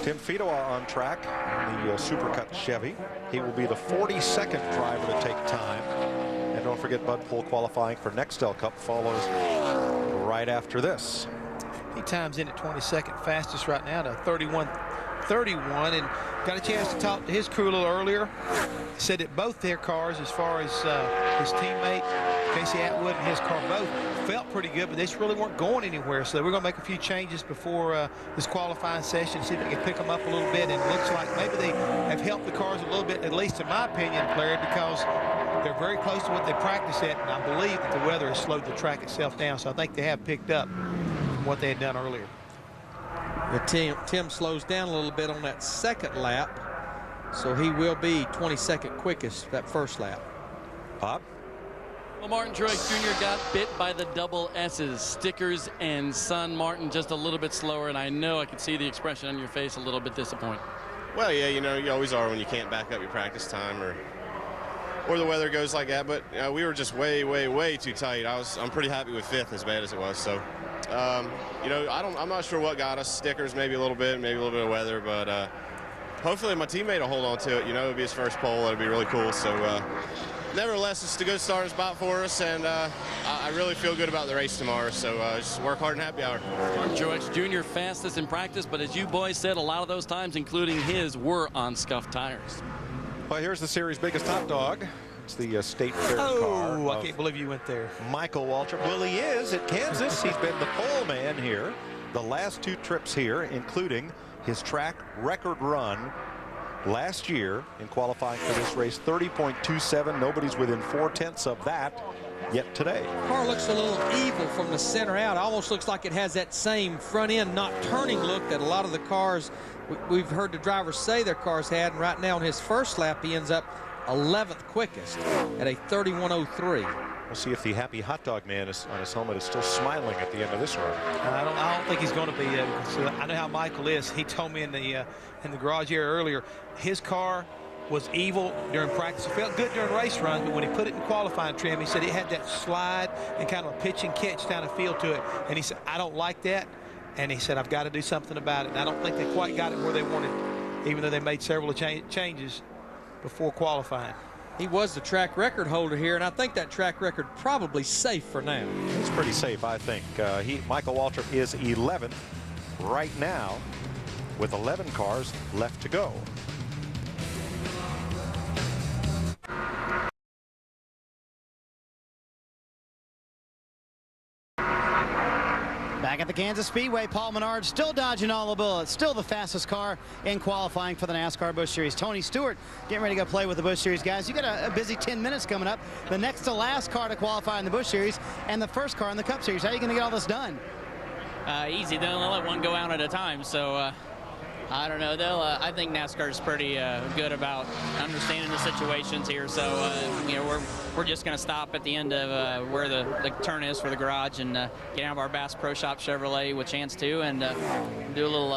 Tim Fedowa on track in the Supercut Chevy. He will be the 42nd driver to take time. And don't forget, Bud Pool qualifying for Nextel Cup follows right after this. He times in at 22nd fastest right now to 31.31, and got a chance to talk to his crew a little earlier. Said that both their cars, as far as his teammate Casey Atwood and his car, both felt pretty good, but they just really weren't going anywhere. So we're going to make a few changes before this qualifying session, see if they can pick them up a little bit. And it looks like maybe they have helped the cars a little bit, at least in my opinion, Larry, because they're very close to what they practice at, and I believe that the weather has slowed the track itself down. So I think they have picked up from what they had done earlier. Tim slows down a little bit on that second lap, so he will be 22nd quickest that first lap. Bob? Well, Martin Truex Jr. got bit by the double S's, stickers and sun. Martin just a little bit slower, and I know I could see the expression on your face, a little bit disappointed. Well, yeah, you know, you always are when you can't back up your practice time or the weather goes like that. But we were just way too tight. I'm pretty happy with 5th, as bad as it was. So, you know, I'm not sure what got us. Stickers, maybe a little bit of weather, but hopefully my teammate will hold on to it. You know, it'll be his first pole. It'll be really cool. So. Nevertheless, it's a good starting spot for us, and I really feel good about the race tomorrow, so just work hard and happy hour. Martin Truex Jr. fastest in practice, but as you boys said, a lot of those times, including his, were on scuffed tires. Well, here's the series' biggest hot dog. It's the State Fair car. Oh, I can't believe you went there. Michael Waltrip. Well, he is at Kansas. He's been the pole man here the last 2 trips here, including his track record run last year in qualifying for this race, 30.27. Nobody's within 4/10 of that yet today. Car looks a little evil from the center out. Almost looks like it has that same front end not turning look that a lot of the cars we've heard the drivers say their cars had. And right now on his first lap, he ends up 11th quickest at a 31.03. We'll see if the happy hot dog man on his helmet is still smiling at the end of this run. I don't think he's going to be. I know how Michael is. He told me in the garage area earlier, his car was evil during practice. It felt good during race runs, but when he put it in qualifying trim, he said it had that slide and kind of a pitch and catch kind of feel to it. And he said, I don't like that. And he said, I've got to do something about it. And I don't think they quite got it where they wanted, even though they made several changes before qualifying. He was the track record holder here, and I think that track record probably safe for now. It's pretty safe, I think. Michael Waltrip is 11th right now with 11 cars left to go. Back at the Kansas Speedway, Paul Menard still dodging all the bullets, still the fastest car in qualifying for the NASCAR Busch Series. Tony Stewart getting ready to go play with the Busch Series guys. You got a busy 10 minutes coming up. The next to last car to qualify in the Busch Series and the first car in the Cup Series. How are you going to get all this done? Easy. They'll let one go out at a time. So I don't know. I think NASCAR is pretty good about understanding the situations here. So you know, we're just going to stop at the end of where the turn is for the garage and get out of our Bass Pro Shop Chevrolet with Chance 2 and do a little.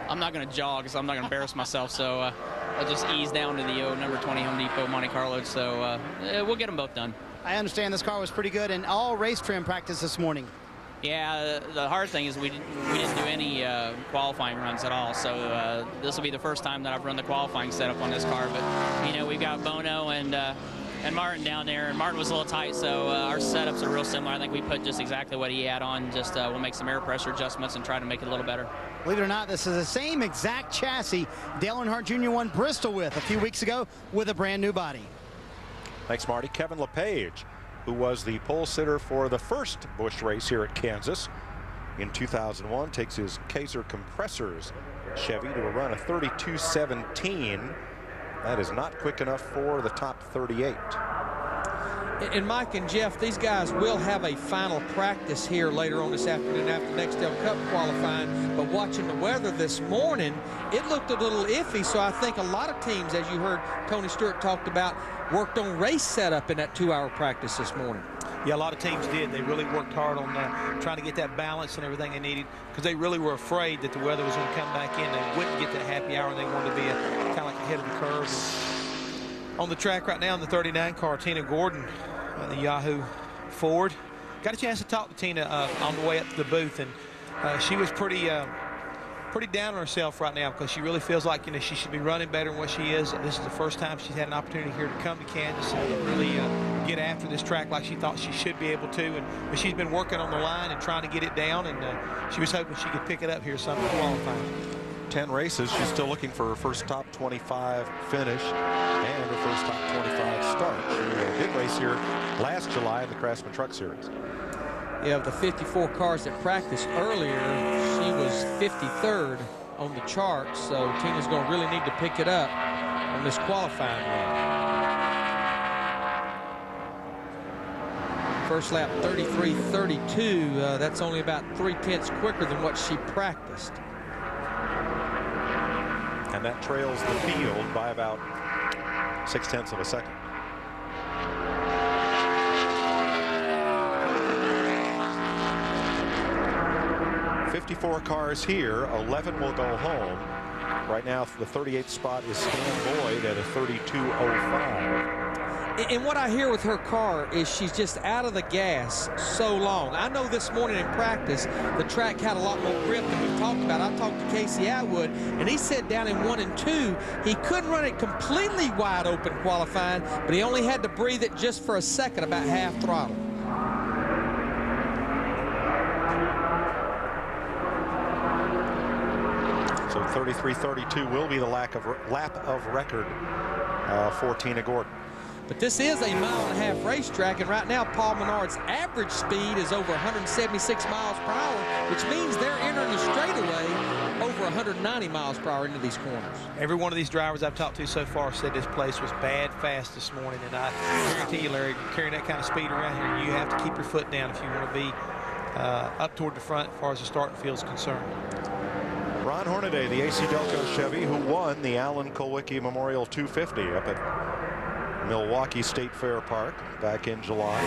I'm not going to jog because I'm not going to embarrass myself. So I'll just ease down to the number 20 Home Depot Monte Carlo. So we'll get them both done. I understand this car was pretty good in all race trim practice this morning. Yeah, the hard thing is we didn't do any qualifying runs at all. So this will be the first time that I've run the qualifying setup on this car. But you know, we've got Bono and Martin down there, and Martin was a little tight, so our setups are real similar. I think we put just exactly what he had on. Just we'll make some air pressure adjustments and try to make it a little better. Believe it or not, this is the same exact chassis Dale Earnhardt Jr. won Bristol with a few weeks ago with a brand new body. Thanks, Marty. Kevin LePage, who was the pole sitter for the first Busch race here at Kansas in 2001, takes his Kaiser Compressors Chevy to a run of 32.17. That is not quick enough for the top 38. And Mike and Jeff, these guys will have a final practice here later on this afternoon after the Nextel Cup qualifying. But watching the weather this morning, it looked a little iffy. So I think a lot of teams, as you heard Tony Stewart talked about, worked on race setup in that 2-hour practice this morning. Yeah, a lot of teams did. They really worked hard on trying to get that balance and everything they needed, because they really were afraid that the weather was going to come back in. They wouldn't get that happy hour, and they wanted to be kind of like ahead of the curve. On the track right now in the 39 car, Tina Gordon, the Yahoo Ford. Got a chance to talk to Tina on the way up to the booth, and she was pretty down on herself right now, because she really feels like she should be running better than what she is. This is the first time she's had an opportunity here to come to Kansas and really get after this track like she thought she should be able to. But she's been working on the line and trying to get it down, and she was hoping she could pick it up here Sunday qualifying. 10 races. She's still looking for her first top 25 finish and her first top 25 start. She did race here last July in the Craftsman Truck Series. Yeah, of the 54 cars that practiced earlier, she was 53rd on the charts. So Tina's going to really need to pick it up on this qualifying run. First lap 33.32. That's only about 3/10 quicker than what she practiced. And that trails the field by about 0.6 of a second. "54 cars here, 11 will go home." Right now, the 38th spot is Stan Boyd at a 32.05. And what I hear with her car is she's just out of the gas so long. I know this morning in practice, the track had a lot more grip than we've talked about. I talked to Casey Atwood, and he said down in 1 and 2, he couldn't run it completely wide open qualifying, but he only had to breathe it just for a second, about half throttle. So 33.32 will be the lap of record for Tina Gordon. But this is a 1.5-mile racetrack, and right now Paul Menard's average speed is over 176 miles per hour, which means they're entering the straightaway over 190 miles per hour into these corners. Every one of these drivers I've talked to so far said this place was bad fast this morning, and I guarantee you, Larry, carrying that kind of speed around here, you have to keep your foot down if you want to be up toward the front as far as the starting field is concerned. Ron Hornaday, the AC Delco Chevy, who won the Alan Kulwicki Memorial 250 up at Milwaukee State Fair Park back in July,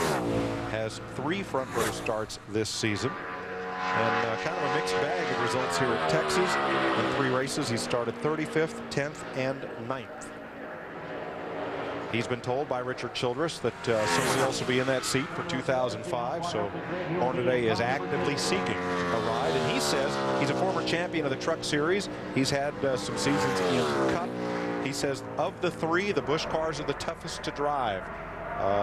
has 3 front row starts this season, and kind of a mixed bag of results here at Texas. In 3 races, he started 35th, 10th, and 9th. He's been told by Richard Childress that somebody else will be in that seat for 2005, so Hornaday is actively seeking a ride, and he says he's a former champion of the Truck Series. He's had some seasons in Cup. He says of the 3, the Busch cars are the toughest to drive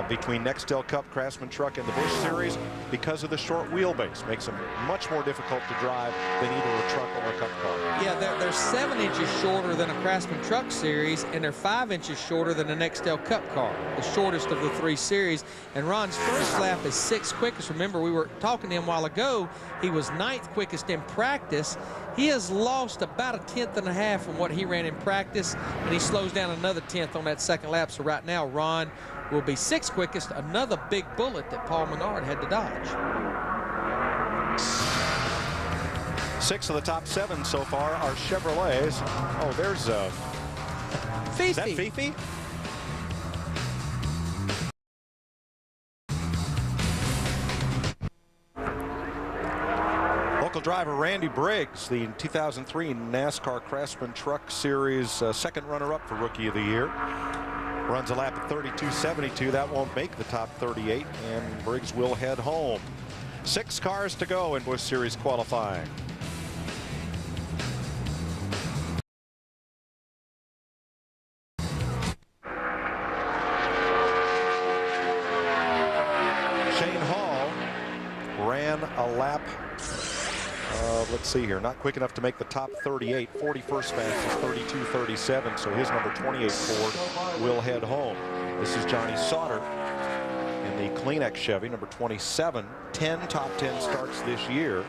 between Nextel Cup, Craftsman Truck, and the Busch Series, because of the short wheelbase. Makes them much more difficult to drive than either a truck or a Cup car. Yeah, they're 7 inches shorter than a Craftsman Truck Series, and they're 5 inches shorter than a Nextel Cup car, the shortest of the 3 series. And Ron's first lap is 6th quickest. Remember, we were talking to him a while ago. He was 9th quickest in practice. He has lost about 1/10 and a half from what he ran in practice, and he slows down another 1/10 on that second lap. So right now, Ron will be 6th quickest, another big bullet that Paul Menard had to dodge. 6 of the top 7 so far are Chevrolets. Oh, there's Fifi. Is that Fifi? Local driver Randy Briggs, the 2003 NASCAR Craftsman Truck Series second runner-up for Rookie of the Year. Runs a lap at 32.72. That won't make the top 38, and Briggs will head home. 6 cars to go in Busch Series qualifying. Shane Hall ran a lap, let's see here, not quick enough to make the top 38. 41st fastest, 32.37, so his number 28 Ford will head home. This is Johnny Sauter in the Kleenex Chevy, number 27. 10 top 10 starts this year.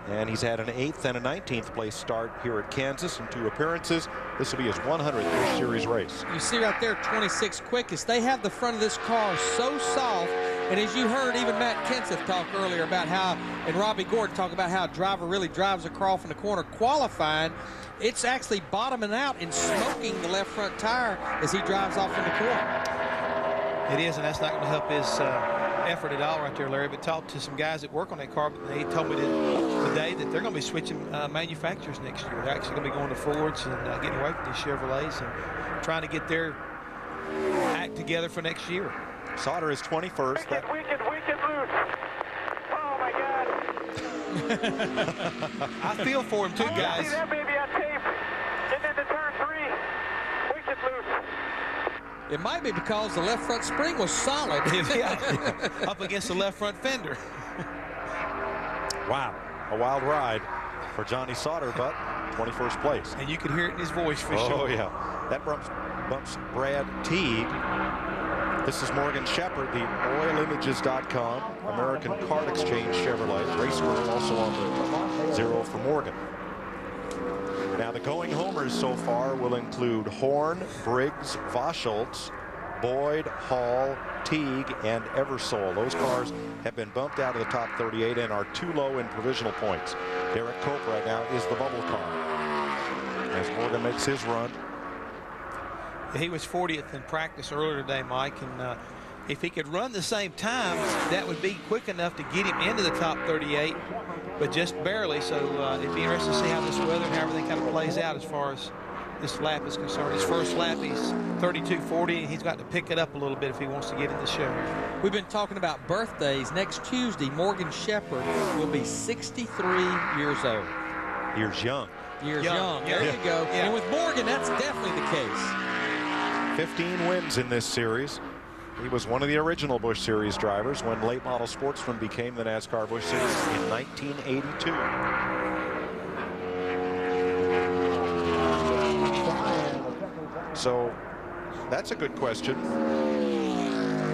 And he's had an 8th and a 19th place start here at Kansas in 2 appearances. This will be his 100th Busch Series race. You see right there, 26 quickest. They have the front of this car so soft. And as you heard even Matt Kenseth talk earlier about how, and Robbie Gordon talk about how a driver really drives a car off in the corner qualifying, it's actually bottoming out and smoking the left front tire as he drives off in the corner. It is, and that's not going to help his effort at all right there, Larry. But talked to some guys that work on that car, but they told me today that they're going to be switching manufacturers next year. They're actually going to be going to Fords and getting away from these Chevrolets and trying to get their act together for next year. Sauter is 21st. We can lose. Oh, my God. I feel for him, too, guys. See that baby on tape. Getting into turn 3. We can lose. It might be because the left front spring was solid. Up against the left front fender. Wow, a wild ride for Johnny Sauter, but 21st place. And you could hear it in his voice for sure. Oh, yeah. That bumps Brad Teague. This is Morgan Shepherd, the oilimages.com, American Card Exchange Chevrolet. Race room also on the 0 for Morgan. Now the going homers so far will include Horn, Briggs, Voschultz, Boyd, Hall, Teague, and Eversole. Those cars have been bumped out of the top 38 and are too low in provisional points. Derek Cope right now is the bubble car as Morgan makes his run. He was 40th in practice earlier today, Mike, and if he could run the same time, that would be quick enough to get him into the top 38, but just barely. So it'd be interesting to see how this weather and how everything kind of plays out as far as this lap is concerned. His first lap, he's 32.40, and he's got to pick it up a little bit if he wants to get in the show. We've been talking about birthdays. Next Tuesday, Morgan Shepherd will be 63 years old. Years young. Years young. There you go. Yeah. And with Morgan, that's definitely the case. 15 wins in this series. He was one of the original Busch Series drivers when late model sportsman became the NASCAR Busch Series in 1982. So that's a good question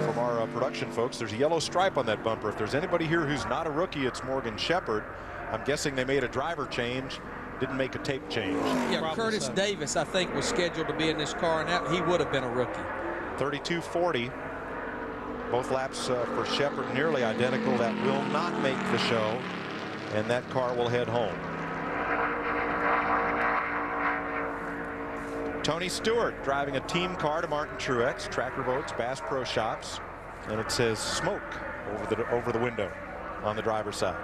from our production folks. There's a yellow stripe on that bumper. If there's anybody here who's not a rookie, it's Morgan Shepherd. I'm guessing they made a driver change, didn't make a tape change. Yeah, Curtis Davis, I think, was scheduled to be in this car, and he would have been a rookie. 32.40. Both laps for Shepherd nearly identical. That will not make the show, and that car will head home. Tony Stewart driving a team car to Martin Truex, Tracker Boats, Bass Pro Shops, and it says smoke over the window on the driver's side.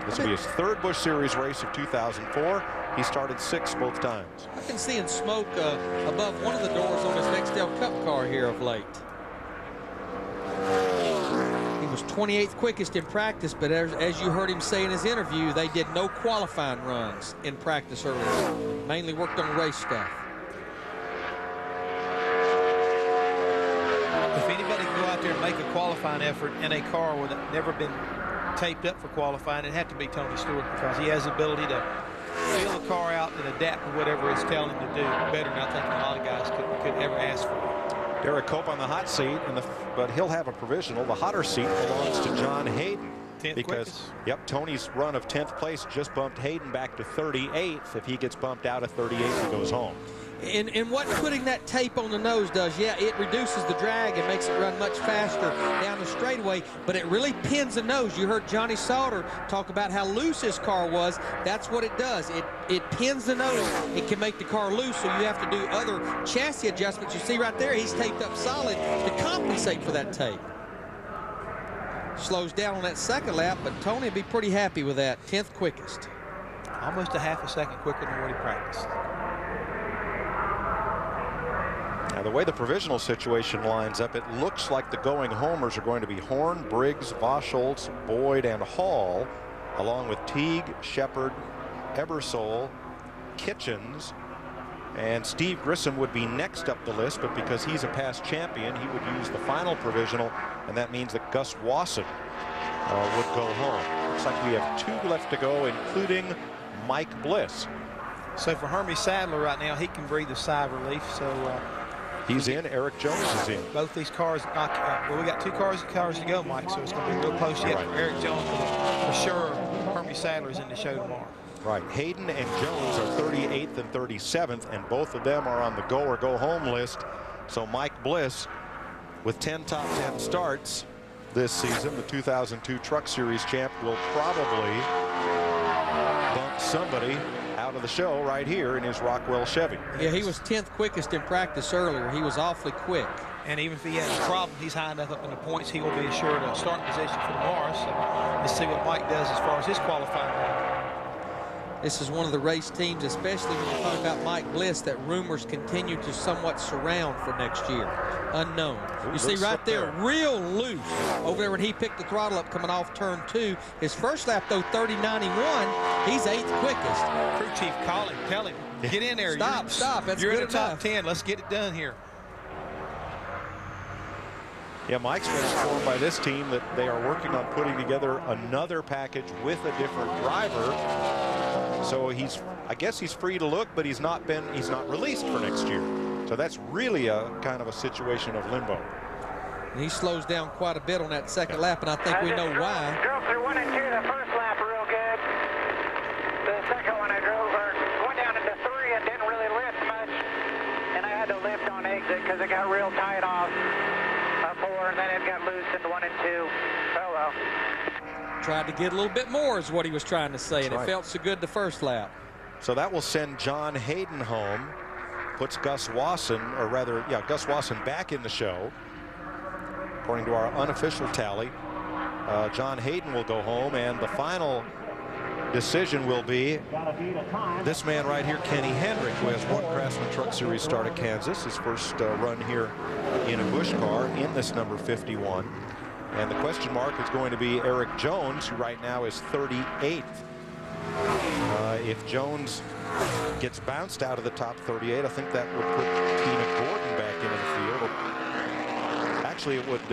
This will be his 3rd Busch Series race of 2004. He started 6th both times. I've been seeing smoke above one of the doors on this Nextel Cup car here of late. He was 28th quickest in practice, but as you heard him say in his interview, they did no qualifying runs in practice earlier. Mainly worked on race stuff. If anybody can go out there and make a qualifying effort in a car with never been taped up for qualifying, it'd have to be Tony Stewart, because he has the ability to feel the car out and adapt to whatever it's telling him to do better than I think a lot of guys could ever ask for. Derek Cope on the hot seat, but he'll have a provisional. The hotter seat belongs to John Hayden. 10th because, yep, Tony's run of 10th place just bumped Hayden back to 38th. If he gets bumped out of 38th, he goes home. And what putting that tape on the nose does, yeah, it reduces the drag and makes it run much faster down the straightaway, but it really pins the nose. You heard Johnny Sauter talk about how loose his car was. That's what it does. It pins the nose. It can make the car loose, so you have to do other chassis adjustments. You see right there, he's taped up solid to compensate for that tape. Slows down on that second lap, but Tony would be pretty happy with that. 10th quickest. Almost a half a second quicker than what he practiced. Now, the way the provisional situation lines up, it looks like the going homers are going to be Horn, Briggs, Voschultz, Boyd, and Hall, along with Teague, Shepherd, Ebersole, Kitchens, and Steve Grissom would be next up the list, but because he's a past champion, he would use the final provisional, and that means that Gus Wasson would go home. Looks like we have 2 left to go, including Mike Bliss. So for Hermie Sadler right now, he can breathe a sigh of relief. So He's in. Eric Jones is in. Both these cars, well, we got two cars to go, Mike, so it's going to be real close yet for Eric Jones. For sure, Hermie Sadler's in the show tomorrow. Right. Hayden and Jones are 38th and 37th, and both of them are on the go or go home list. So Mike Bliss, with 10 top 10 starts this season, the 2002 Truck Series champ, will probably bump somebody out of the show right here in his Rockwell Chevy. Yeah, he was 10th quickest in practice earlier. He was awfully quick. And even if he has a problem, he's high enough up in the points, he will be assured a starting position for tomorrow. So let's see what Mike does as far as his qualifying. This is one of the race teams, especially when you talk about Mike Bliss, that rumors continue to somewhat surround for next year. Unknown. You see right there, real loose over there when he picked the throttle up coming off turn 2. His first lap, though, 30.91. He's 8th quickest. Crew chief, call him, tell him, get in there. Stop. That's you're good in the top enough. 10. Let's get it done here. Yeah, Mike's been informed by this team that they are working on putting together another package with a different driver. So I guess he's free to look, but he's not released for next year. So that's really a kind of a situation of limbo. And he slows down quite a bit on that second lap, and I think we know why. Drove through 1 and 2 the first lap real good. The second one I drove went down into 3 and didn't really lift much. And I had to lift on exit because it got real tight off 4, and then it got loose into 1 and 2. Oh well. Tried to get a little bit more is what he was trying to say, and it felt so good the first lap. So that will send John Hayden home, puts Gus Wasson, or rather, Gus Wasson back in the show. According to our unofficial tally, John Hayden will go home, and the final decision will be this man right here, Kenny Hendrick, who has won Craftsman Truck Series start at Kansas, his first run here in a Busch car in this number 51. And the question mark is going to be Eric Jones, who right now is 38th. If Jones gets bounced out of the top 38, I think that would put Tina Gordon back into the field. Actually, it would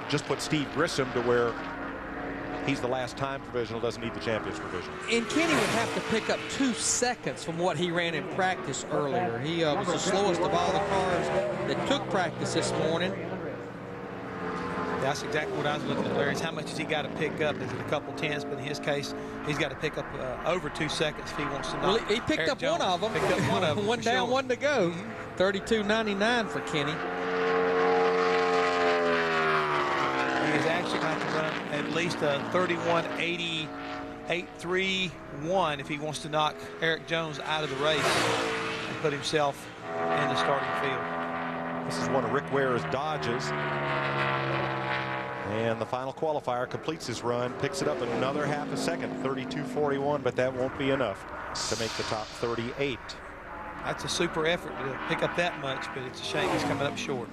just put Steve Grissom to where he's the last time provisional, doesn't need the champions provisional. And Kenny would have to pick up 2 seconds from what he ran in practice earlier. He was the slowest of all the cars that took practice this morning. That's exactly what I was looking at, Larry. Is how much has he got to pick up? Is it a couple tenths? But in his case, he's got to pick up over 2 seconds if he wants to. Well, he picked up one of them. Picked up one of them. One down, one to go. 32.99 for Kenny. He is actually going to have to run at least a 31.80.831 if he wants to knock Eric Jones out of the race and put himself in the starting field. This is one of Rick Ware's Dodges. And the final qualifier completes his run, picks it up another half a second, 32.41, but that won't be enough to make the top 38. That's a super effort to pick up that much, but it's a shame he's coming up short.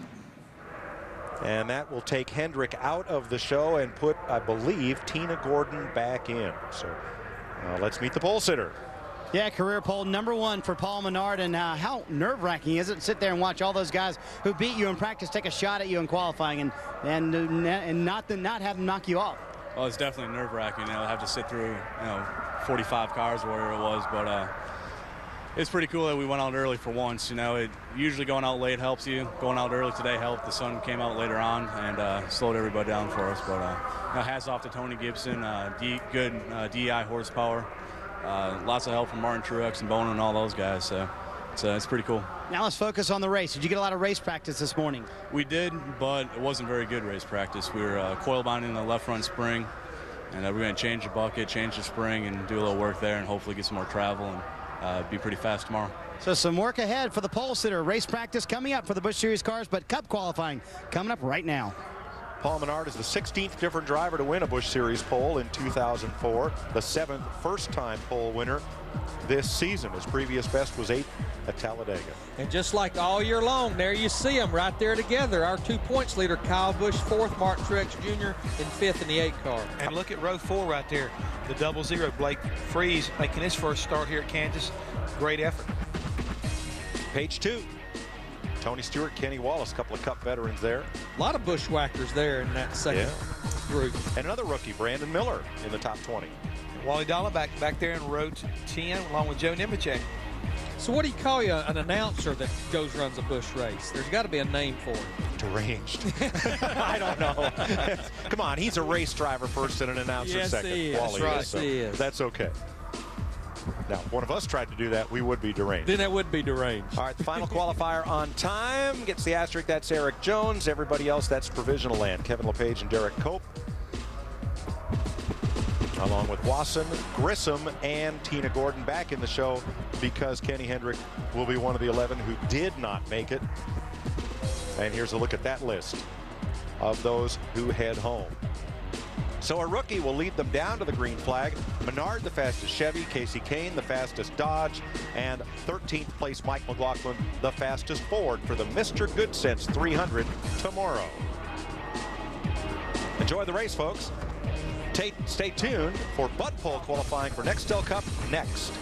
And that will take Hendrick out of the show and put, I believe, Tina Gordon back in. So let's meet the pole sitter. Yeah, career pole #1 for Paul Menard. And how nerve-wracking is it to sit there and watch all those guys who beat you in practice take a shot at you in qualifying and not have them knock you off? Well, it's definitely nerve-wracking. Have to sit through 45 cars or whatever it was, but it's pretty cool that we went out early for once. Usually going out late helps you. Going out early today helped. The sun came out later on and slowed everybody down for us. But hats off to Tony Gibson. Good DEI horsepower. Lots of help from Martin Truex and Bono and all those guys. So it's pretty cool. Now let's focus on the race. Did you get a lot of race practice this morning? We did, but it wasn't very good race practice. We were coil binding the left front spring, and we're going to change the bucket, change the spring, and do a little work there, and hopefully get some more travel and be pretty fast tomorrow. So some work ahead for the pole sitter. Race practice coming up for the Busch Series cars, but Cup qualifying coming up right now. Paul Menard is the 16th different driver to win a Busch Series pole in 2004, the 7th first-time pole winner this season. His previous best was 8th at Talladega. And just like all year long, there you see them right there together. Our 2 points leader, Kyle Busch, 4th, Martin Truex Jr. in 5th in the 8 car. And look at row 4 right there, the 00. Blake Freese making his first start here at Kansas. Great effort. Page 2. Tony Stewart, Kenny Wallace, a couple of Cup veterans there. A lot of bushwhackers there in that second group. And another rookie, Brandon Miller, in the top 20. Wally Dalla back there in row 10 along with Joe Nemechek. So what do you call an announcer that runs a Busch race? There's got to be a name for it. Deranged. I don't know. Come on, he's a race driver first and an announcer second. He is. Wally Right. is, so He is. that's okay. Now, if one of us tried to do that, we would be deranged. Then that would be deranged. All right, the final qualifier on time gets the asterisk. That's Eric Jones. Everybody else, that's provisional land. Kevin LePage and Derek Cope, along with Wasson, Grissom, and Tina Gordon back in the show because Kenny Hendrick will be one of the 11 who did not make it. And here's a look at that list of those who head home. So a rookie will lead them down to the green flag. Menard, the fastest Chevy. Casey Kane, the fastest Dodge. And 13th place Mike McLaughlin, the fastest Ford for the Mr. Goodcents 300 tomorrow. Enjoy the race, folks. Stay tuned for butt pole qualifying for Nextel Cup next.